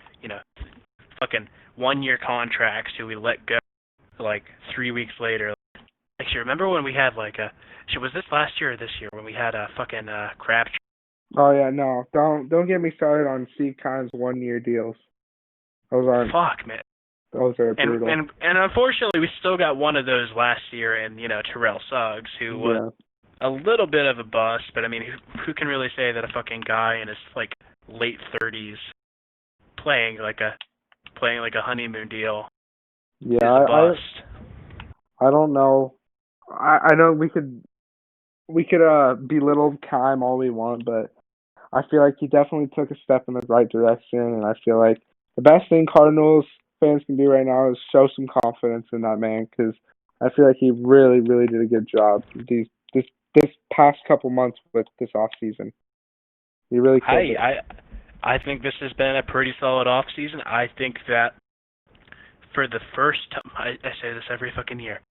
fucking 1-year contracts who we let go like 3 weeks later. Like, you remember when we had like was this last year or this year when we had a fucking Crabtree? Oh yeah, no, don't get me started on Steve Keim's 1-year deals. Those aren't. Fuck, man. Those are brutal. And unfortunately, we still got one of those last year, and Terrell Suggs, who was a little bit of a bust. But I mean, who can really say that a fucking guy in his like late 30s playing like a honeymoon deal? Yeah, I don't know. I know we could belittle Keim all we want, but I feel like he definitely took a step in the right direction, and I feel like the best thing Cardinals fans can do right now is show some confidence in that man, because I feel like he really, really did a good job this past couple months with this offseason. He really killed it. I think this has been a pretty solid offseason. I think that for the first time, I say this every fucking year,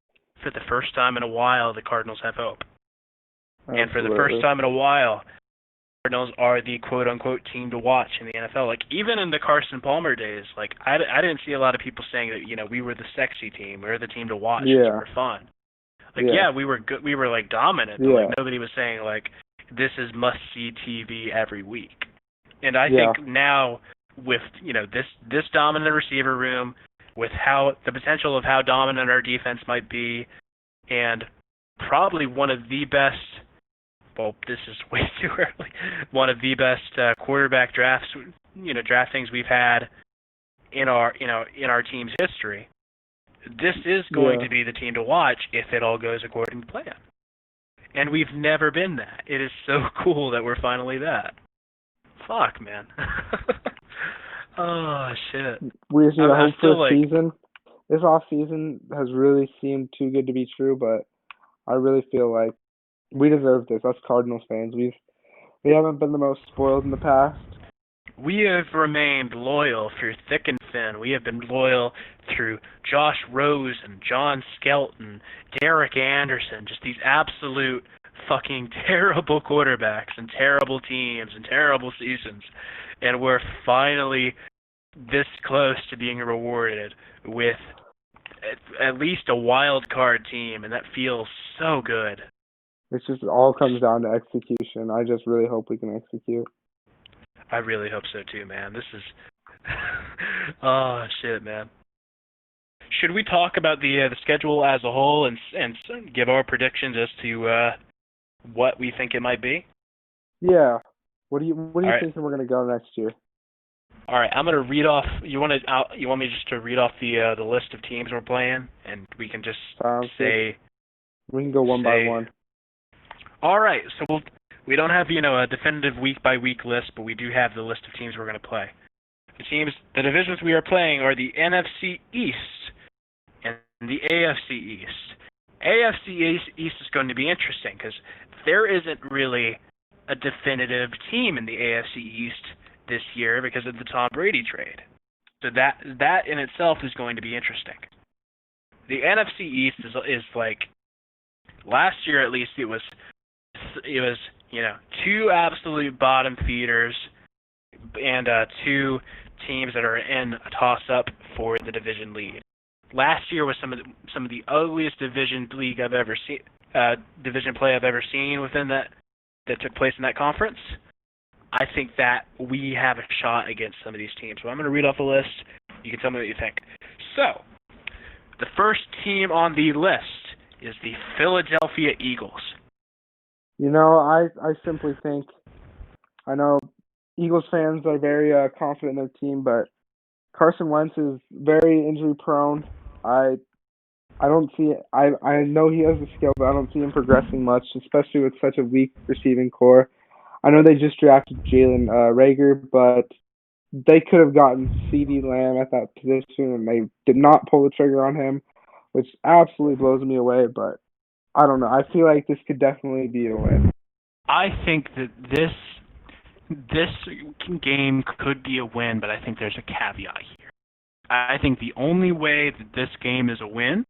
for the first time in a while, the Cardinals have hope. Absolutely. And for the first time in a while, the Cardinals are the quote-unquote team to watch in the NFL. Like, even in the Carson Palmer days, like, I didn't see a lot of people saying that, we were the sexy team, we were the team to watch, we were fun. Like, we were good, we were, like, dominant, but, like, nobody was saying, like, this is must-see TV every week. And I think now, with, this dominant receiver room, with the potential of how dominant our defense might be, and probably one of the best, well, this is way too early, one of the best quarterback draftings we've had in our team's history. This is going to be the team to watch if it all goes according to plan. And we've never been that. It is so cool that we're finally that. Fuck, man. Oh, shit. We just need to hope for a season. This off season has really seemed too good to be true, but I really feel like We deserve this. Us Cardinals fans. We haven't been the most spoiled in the past. We have remained loyal through thick and thin. We have been loyal through Josh Rosen, John Skelton, Derek Anderson, just these absolute fucking terrible quarterbacks and terrible teams and terrible seasons. And we're finally this close to being rewarded with at least a wild card team, and that feels so good. It's just all comes down to execution. I just really hope we can execute. I really hope so too, man. This is oh shit, man. Should we talk about the schedule as a whole and give our predictions as to what we think it might be? Yeah. What do you right. think we're gonna go next year? All right, I'm gonna read off. You want me just to read off the list of teams we're playing, and we can just say. We can go one by one. All right, so we don't have a definitive week by week list, but we do have the list of teams we're gonna play. The divisions we are playing are the NFC East and the AFC East. AFC East is going to be interesting because there isn't really a definitive team in the AFC East this year because of the Tom Brady trade. So that in itself is going to be interesting. The NFC East is like last year at least it was two absolute bottom feeders and two teams that are in a toss-up for the division lead. Last year was some of the ugliest division play I've ever seen within that took place in that conference. I think that we have a shot against some of these teams. So I'm going to read off a list. You can tell me what you think. So, the first team on the list is the Philadelphia Eagles. I simply think, I know Eagles fans are very confident in their team, but Carson Wentz is very injury prone. I don't see it. I know he has the skill, but I don't see him progressing much, especially with such a weak receiving core. I know they just drafted Jalen Reagor, but they could have gotten CeeDee Lamb at that position, and they did not pull the trigger on him, which absolutely blows me away, but I don't know. I feel like this could definitely be a win. I think that this game could be a win, but I think there's a caveat here. I think the only way that this game is a win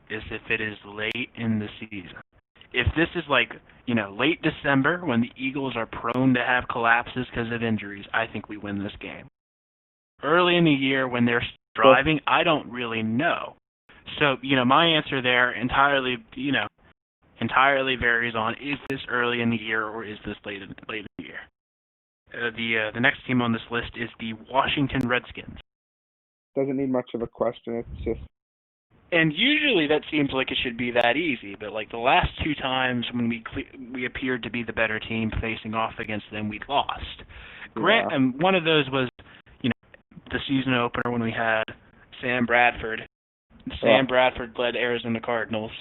is if it is late in the season. If this is late December when the Eagles are prone to have collapses because of injuries, I think we win this game. Early in the year when they're driving, I don't really know. So, my answer there entirely varies on is this early in the year or is this late in the year. The next team on this list is the Washington Redskins. Doesn't need much of a question. It's just. And usually that seems like it should be that easy, but the last two times when we appeared to be the better team facing off against them, we lost. Yeah. And one of those was, the season opener when we had Sam Bradford. Sam Bradford led Arizona Cardinals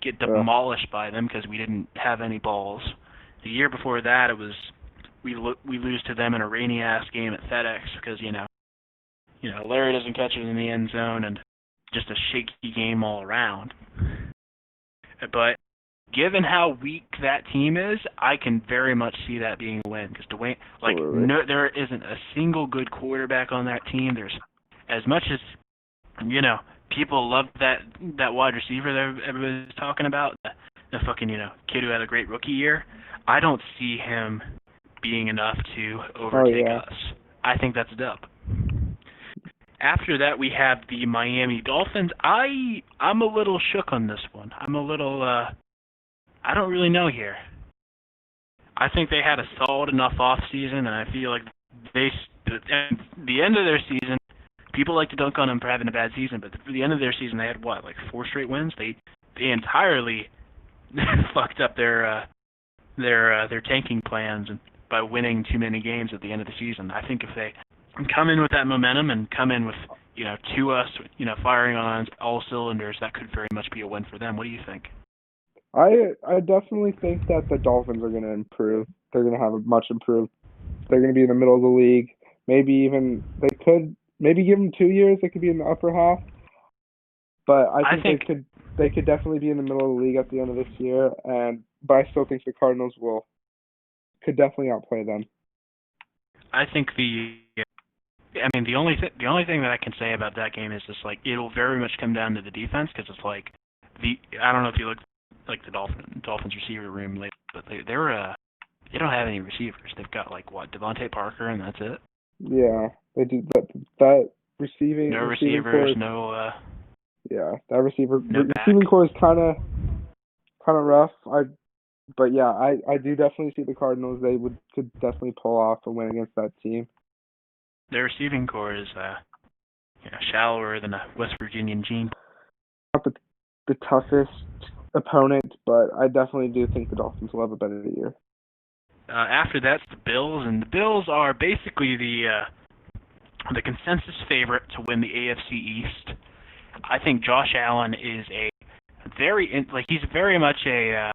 get demolished by them because we didn't have any balls. The year before that, it was we lose to them in a rainy ass game at FedEx because Larry doesn't catch it in the end zone and just a shaky game all around. But given how weak that team is, I can very much see that being a win because there isn't a single good quarterback on that team. There's as much as people love that wide receiver that everybody's talking about, the fucking kid who had a great rookie year. I don't see him being enough to overtake us. I think that's dope. After that, we have the Miami Dolphins. I'm a little shook on this one. I'm a little, I don't really know here. I think they had a solid enough offseason, and I feel like the end of their season, people like to dunk on them for having a bad season, but for the end of their season, they had, 4 straight wins? They entirely fucked up their tanking plans by winning too many games at the end of the season. I think if they come in with that momentum and come in with, Tua, firing on all cylinders, that could very much be a win for them. What do you think? I definitely think that the Dolphins are going to improve. They're going to have a much improved. They're going to be in the middle of the league. Maybe even they could give them 2 years. They could be in the upper half. But I think they could definitely be in the middle of the league at the end of this year. And but I still think the Cardinals could definitely outplay them. I think the only thing that I can say about that game is just like it'll very much come down to the defense because it's like I don't know if you look like the Dolphins receiver room lately, but they don't have any receivers. They've got like Devontae Parker and that's it. Yeah, they do that receiving. No receiving receivers, core, no. Yeah, that receiving back. core is kind of rough. But yeah, I do definitely see the Cardinals. They could definitely pull off a win against that team. Their receiving core is shallower than a West Virginian jean. Not the toughest opponent, but I definitely do think the Dolphins will have a better year. After that's the Bills, and the Bills are basically the consensus favorite to win the AFC East. I think Josh Allen is he's very much an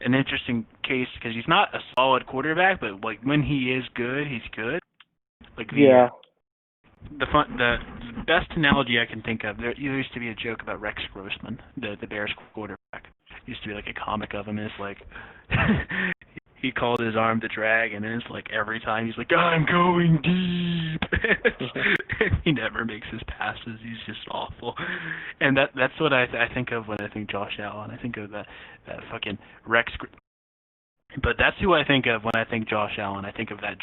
interesting case because he's not a solid quarterback, but like when he is good, he's good. Like the best analogy I can think of, there used to be a joke about Rex Grossman, the Bears quarterback. Used to be like a comic of him. It's like he called his arm the drag, and it's like every time he's like, I'm going deep. He never makes his passes. He's just awful. And that's what I think of when I think Josh Allen. I think of that fucking Rex. But that's who I think of when I think Josh Allen. I think of that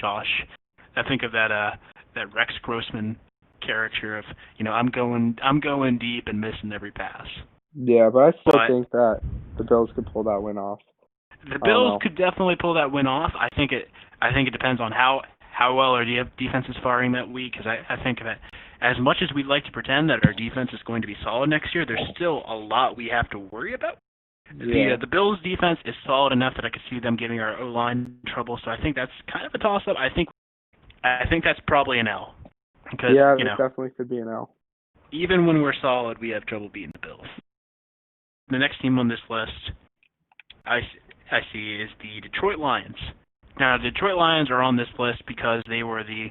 that Rex Grossman caricature of I'm going deep and missing every pass. Yeah, but I still think that the Bills could pull that win off. The Bills could definitely pull that win off. I think it depends on how well our defense is firing that week. Because I think that as much as we'd like to pretend that our defense is going to be solid next year, there's still a lot we have to worry about. Yeah. The Bills' defense is solid enough that I could see them giving our O-line trouble. So I think that's kind of a toss-up. I think that's probably an L. Because, yeah, it definitely could be an L. Even when we're solid, we have trouble beating the Bills. The next team on this list I see is the Detroit Lions. Now, the Detroit Lions are on this list because they were the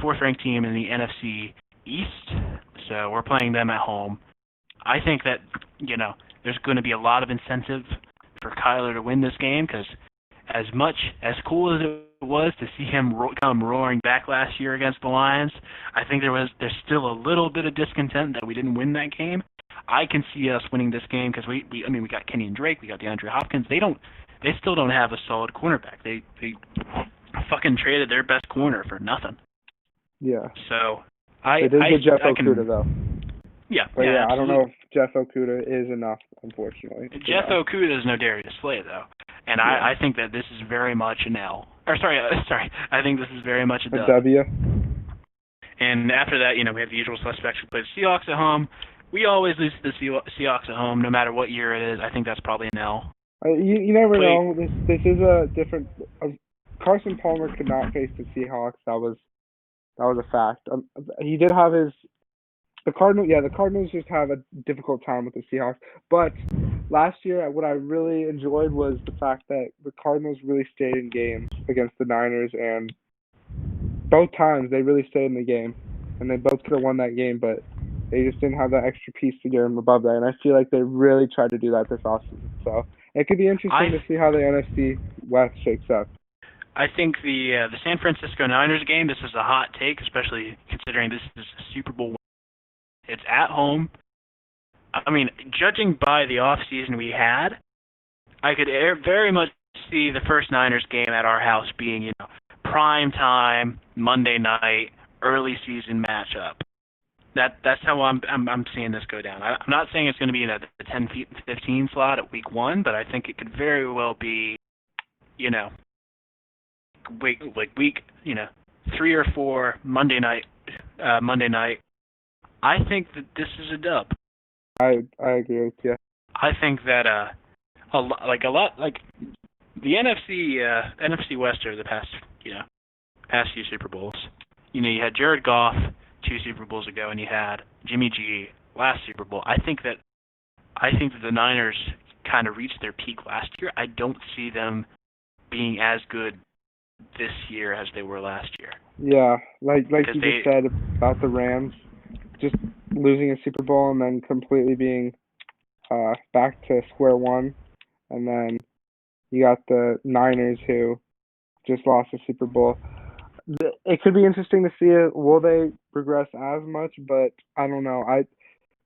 fourth-ranked team in the NFC East. So we're playing them at home. I think that there's going to be a lot of incentive for Kyler to win this game because as cool as it was to see him come roaring back last year against the Lions, I think there's still a little bit of discontent that we didn't win that game. I can see us winning this game because we got Kenyan Drake, we got DeAndre Hopkins. They still don't have a solid cornerback. They fucking traded their best corner for nothing. Yeah. So they did get Jeff Okudah though. Yeah. But yeah, I don't know if Jeff Okudah is enough, unfortunately. Jeff Okudah is no Darius Slay though. And I think that this is very much an L. I think this is very much a W. And after that, we have the usual suspects who play the Seahawks at home. We always lose to the Seahawks at home, no matter what year it is. I think that's probably an L. You never know. This is a different. Carson Palmer could not face the Seahawks. That was a fact. He did have the Cardinals just have a difficult time with the Seahawks. But last year, what I really enjoyed was the fact that the Cardinals really stayed in games against the Niners, and both times they really stayed in the game, and they both could have won that game, but they just didn't have that extra piece to get them above that. And I feel like they really tried to do that this offseason. So it could be interesting to see how the NFC West shakes up. I think the San Francisco Niners game, this is a hot take, especially considering this is a Super Bowl. It's at home. I mean, judging by the offseason we had, I could very much see the first Niners game at our house being, prime time, Monday night, early season matchup. That's how I'm seeing this go down. I'm not saying it's going to be in the 10-15 slot at week 1, but I think it could very well be, week 3 or 4 Monday night. I think that this is a dub. I agree with you. I think that a lot the NFC West over the past few Super Bowls. You had Jared Goff 2 Super Bowls ago, and you had Jimmy G last Super Bowl. I think that the Niners kind of reached their peak last year. I don't see them being as good this year as they were last year. Yeah, like you just said about the Rams, just losing a Super Bowl and then completely being back to square one. And then you got the Niners who just lost the Super Bowl. It could be interesting to see it. Will they progress as much? But I don't know.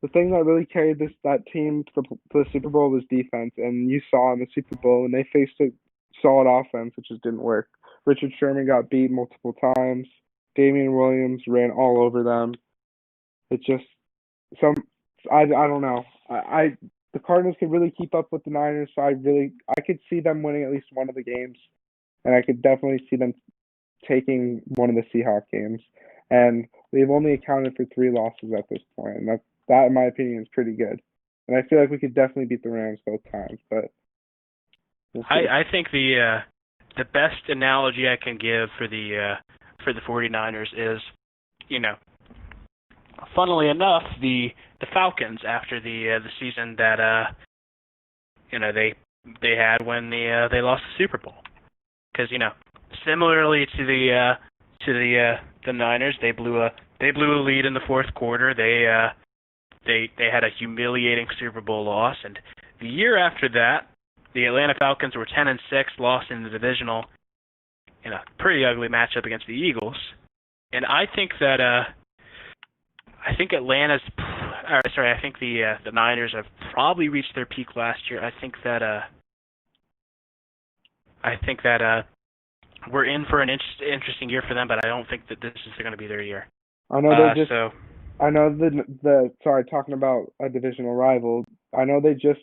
The thing that really carried that team to the Super Bowl was defense, and you saw in the Super Bowl when they faced a solid offense, it just didn't work. Richard Sherman got beat multiple times. Damian Williams ran all over them. It just I don't know. The Cardinals could really keep up with the Niners, so I could see them winning at least one of the games, and I could definitely see them taking one of the Seahawks games. And they've only accounted for 3 losses at this point, and that in my opinion is pretty good. And I feel like we could definitely beat the Rams both times, but we'll see. I think the best analogy I can give for the 49ers is, funnily enough, the Falcons after the season that they had when they lost the Super Bowl, because similarly to the Niners, they blew a lead in the fourth quarter. They had a humiliating Super Bowl loss, and the year after that, the Atlanta Falcons were 10-6, lost in the divisional in a pretty ugly matchup against the Eagles. And I think that I think the Niners have probably reached their peak last year. I think that we're in for an interesting year for them, but I don't think that this is going to be their year. I know talking about a divisional rival, I know they just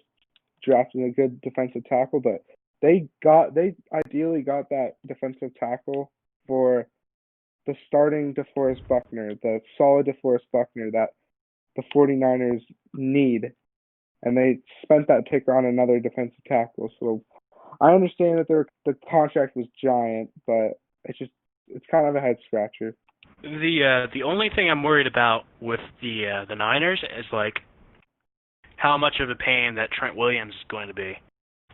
drafted a good defensive tackle, but they ideally got that defensive tackle for the starting DeForest Buckner, the solid DeForest Buckner that the 49ers need, and they spent that pick on another defensive tackle. So I understand that the contract was giant, but it's kind of a head scratcher. The only thing I'm worried about with the Niners is how much of a pain that Trent Williams is going to be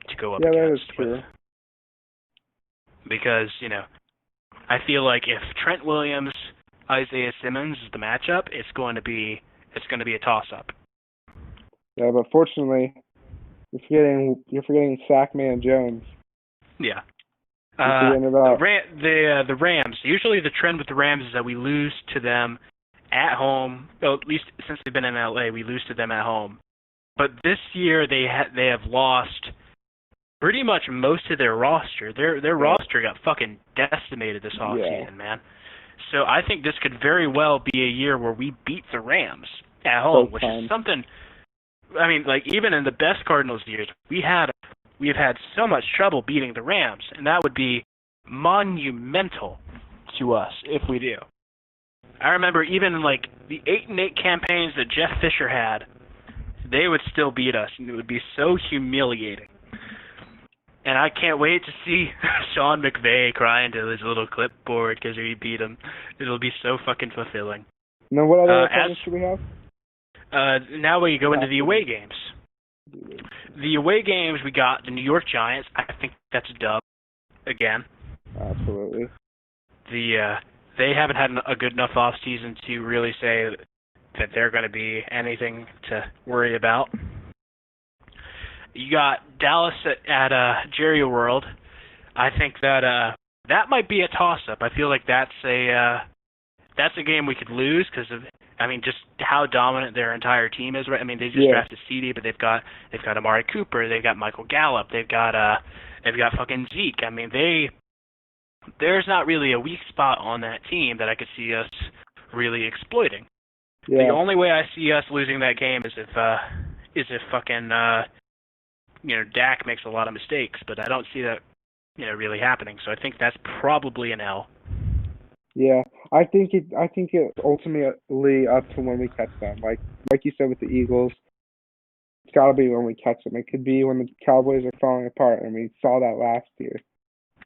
to go up against. Yeah, that is true. Because I feel like if Trent Williams, Isaiah Simmons is the matchup, it's going to be a toss-up. Yeah, but fortunately, you're forgetting Sackman Jones. Yeah. The Rams. Usually the trend with the Rams is that we lose to them at home. Well, at least since they've been in LA, we lose to them at home. But this year they have lost pretty much most of their roster. Their roster got fucking decimated this offseason, man. So I think this could very well be a year where we beat the Rams at home, which is something. I mean, even in the best Cardinals years, we've had so much trouble beating the Rams, and that would be monumental to us if we do. I remember even the 8-8 campaigns that Jeff Fisher had, they would still beat us, and it would be so humiliating. And I can't wait to see Sean McVay cry into his little clipboard because we beat him. It'll be so fucking fulfilling. Now, what other opponents do we have? Now we go into the away games. The away games, we got the New York Giants. I think that's a dub again. Absolutely. They haven't had a good enough off season to really say that they're going to be anything to worry about. You got Dallas at Jerry World. I think that might be a toss-up. I feel like that's a game we could lose because of just how dominant their entire team is. Right? I mean, they just drafted CD, but they've got Amari Cooper, they've got Michael Gallup, they've got fucking Zeke. I mean, there's not really a weak spot on that team that I could see us really exploiting. Yeah. The only way I see us losing that game is if fucking Dak makes a lot of mistakes, but I don't see that really happening. So I think that's probably an L. Yeah, I think it's ultimately up to when we catch them. Like you said with the Eagles, it's got to be when we catch them. It could be when the Cowboys are falling apart, and we saw that last year,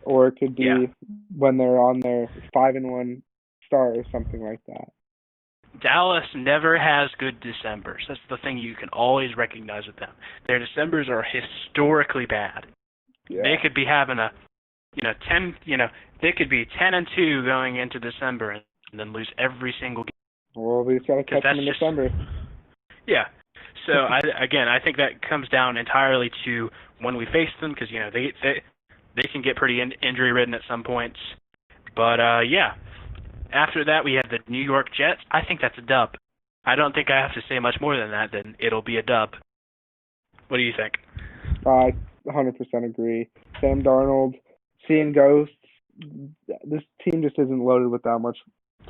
or it could be when they're on their 5-1 start or something like that. Dallas never has good Decembers. That's the thing you can always recognize with them. Their Decembers are historically bad. Yeah. They could be having they could be 10-2 going into December and then lose every single game. Well, we just got to catch them in December. Yeah. So I think that comes down entirely to when we face them, because they can get pretty injury ridden at some points. But yeah. After that, we have the New York Jets. I think that's a dub. I don't think I have to say much more than that. Then it'll be a dub. What do you think? I 100% agree. Sam Darnold, seeing ghosts. This team just isn't loaded with that much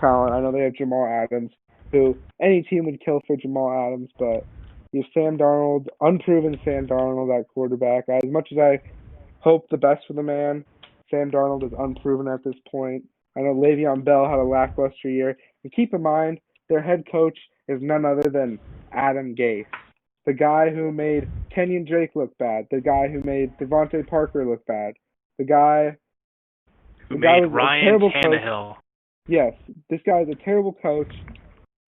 talent. I know they have Jamal Adams, who any team would kill for Jamal Adams, but you have Sam Darnold, unproven Sam Darnold at quarterback. As much as I hope the best for the man, Sam Darnold is unproven at this point. I know Le'Veon Bell had a lackluster year. And keep in mind, their head coach is none other than Adam Gase, the guy who made Kenyan Drake look bad, the guy who made Devontae Parker look bad, the guy who made was Ryan a terrible Tannehill. Coach. Yes, this guy is a terrible coach,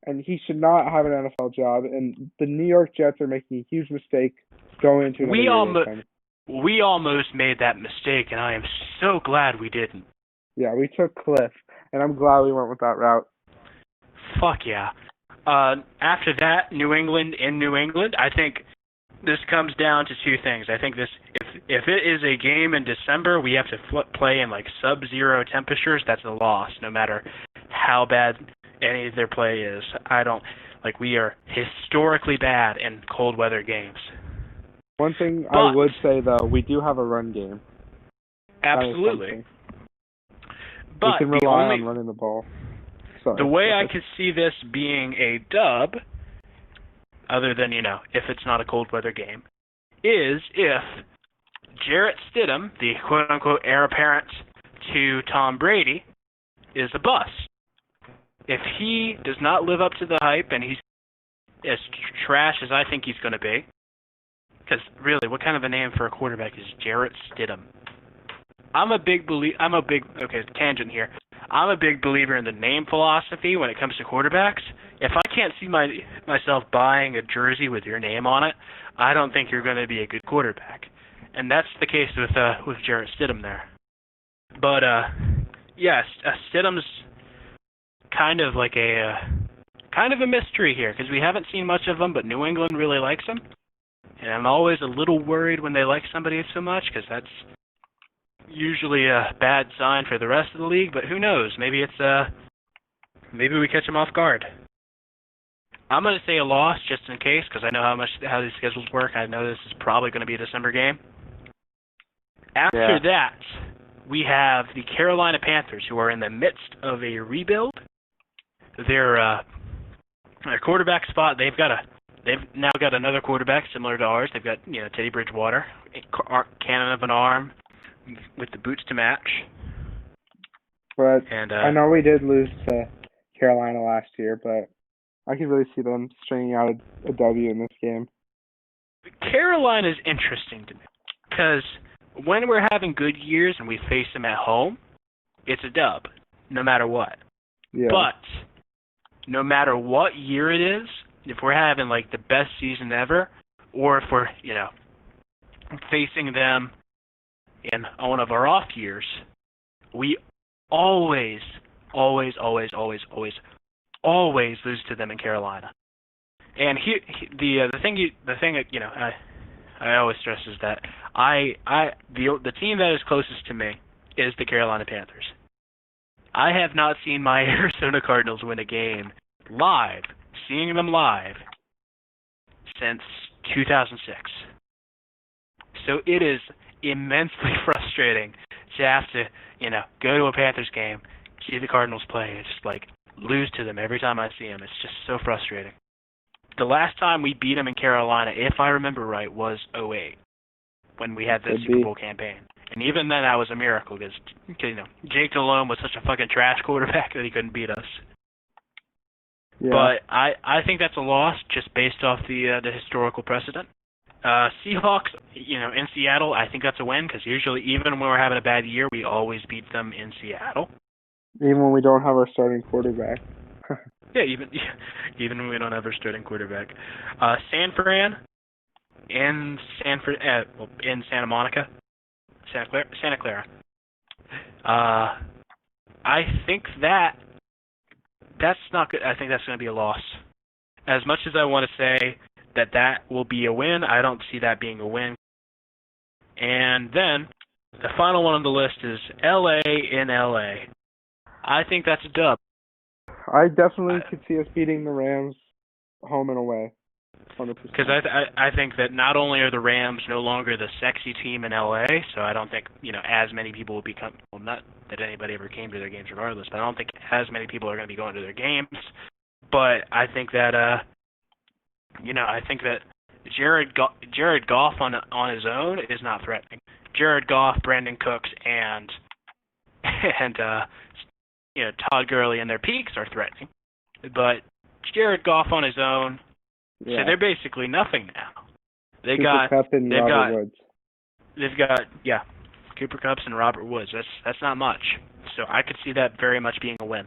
and he should not have an NFL job. And the New York Jets are making a huge mistake going into another year. We almost made that mistake, and I am so glad we didn't. Yeah, we took Cliff, and I'm glad we went with that route. Fuck yeah. After that, New England in New England, I think this comes down to two things. I think if it is a game in December, we have to play in like sub-zero temperatures. That's a loss, no matter how bad any of their play is. We are historically bad in cold weather games. One thing I would say though, we do have a run game. Absolutely. But we can rely on running the ball. Sorry, the way I could see this being a dub, other than, if it's not a cold weather game, is if Jarrett Stidham, the quote-unquote heir apparent to Tom Brady, is a bust. If he does not live up to the hype and he's as trash as I think he's going to be, because really, what kind of a name for a quarterback is Jarrett Stidham? Tangent here. I'm a big believer in the name philosophy when it comes to quarterbacks. If I can't see myself buying a jersey with your name on it, I don't think you're going to be a good quarterback. And that's the case with Jarrett Stidham there. But yes, Stidham's kind of like a mystery here, because we haven't seen much of him, but New England really likes him. And I'm always a little worried when they like somebody so much, because that's usually a bad sign for the rest of the league, but who knows? Maybe we catch them off guard. I'm going to say a loss just in case, because I know how these schedules work. I know this is probably going to be a December game. After that, we have the Carolina Panthers, who are in the midst of a rebuild. Their quarterback spot, they've now got another quarterback similar to ours. They've got Teddy Bridgewater, cannon of an arm, with the boots to match. But I know we did lose to Carolina last year, but I could really see them stringing out a W in this game. Carolina is interesting to me, because when we're having good years and we face them at home, it's a dub, no matter what. Yeah. But no matter what year it is, if we're having like the best season ever, or if we're, facing them in one of our off years, we always lose to them in Carolina. And the thing I always stress is that the team that is closest to me is the Carolina Panthers. I have not seen my Arizona Cardinals win a game live, seeing them live, since 2006. So it is immensely frustrating to have to, go to a Panthers game, see the Cardinals play, and just lose to them every time I see them. It's just so frustrating. The last time we beat them in Carolina, if I remember right, was 2008, when we had the Super Bowl campaign. And even then, that was a miracle, because Jake Delhomme was such a fucking trash quarterback that he couldn't beat us. Yeah. But I think that's a loss just based off the historical precedent. Seahawks, in Seattle, I think that's a win, because usually, even when we're having a bad year, we always beat them in Seattle. Even when we don't have our starting quarterback. Yeah, even when we don't have our starting quarterback. San Fran in Santa Monica, Santa Clara. I think that's not good. I think that's going to be a loss. as much as I want to say that will be a win, I don't see that being a win. And then the final one on the list is LA in LA. I think that's a dub. I definitely could see us beating the Rams home and away. 100%. Because I think that not only are the Rams no longer the sexy team in LA, so I don't think as many people will become. Well, not that anybody ever came to their games regardless, but I don't think as many people are going to be going to their games. But I think that I think that Jared Goff on his own is not threatening. Jared Goff, Brandon Cooks, and Todd Gurley in their peaks are threatening, but Jared Goff on his own. So they're basically nothing now. They've got Cooper Kupps and Robert Woods. That's not much. So I could see that very much being a win.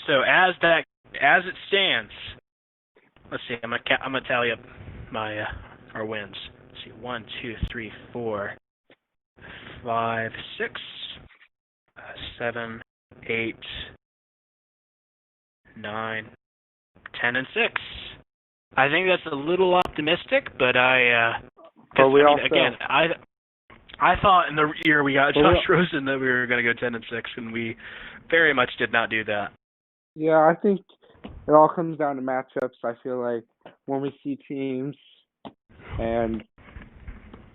So as it stands, let's see. I'm gonna tally up my our wins. Let's see, 1, 2, 3, 4, 5, 6, 7, 8, 9, 10, and 6. I think that's a little optimistic, but I thought in the year we got Josh Rosen that we were going to go 10 and 6, and we very much did not do that. Yeah, I think it all comes down to matchups. I feel like when we see teams, and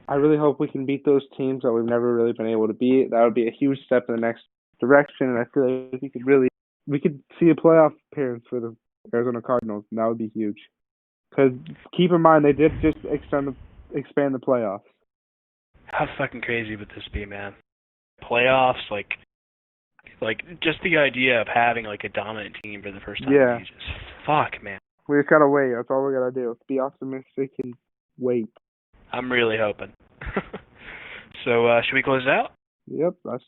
I really hope we can beat those teams that we've never really been able to beat. That would be a huge step in the next direction, and I feel like we could see a playoff appearance for the Arizona Cardinals, and that would be huge. Because keep in mind, they did just expand the playoffs. How fucking crazy would this be, man? Playoffs, like just the idea of having like a dominant team for the first time. Yeah. Fuck, man. We just gotta wait. That's all we gotta do. Be optimistic and wait. I'm really hoping. So, should we close it out? Yep, let's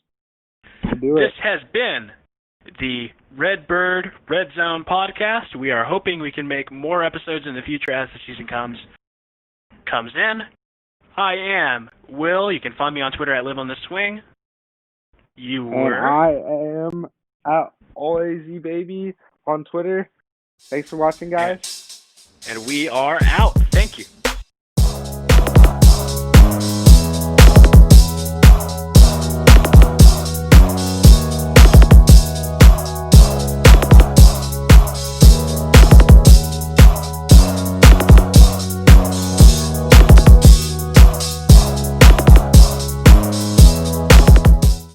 do it. This has been the Redbird Redzone podcast. We are hoping we can make more episodes in the future as the season comes in. I am Will. You can find me on Twitter at LiveOnTheSwing. You were. And I am at AllAZBaby on Twitter. Thanks for watching, guys. And we are out. Thank you.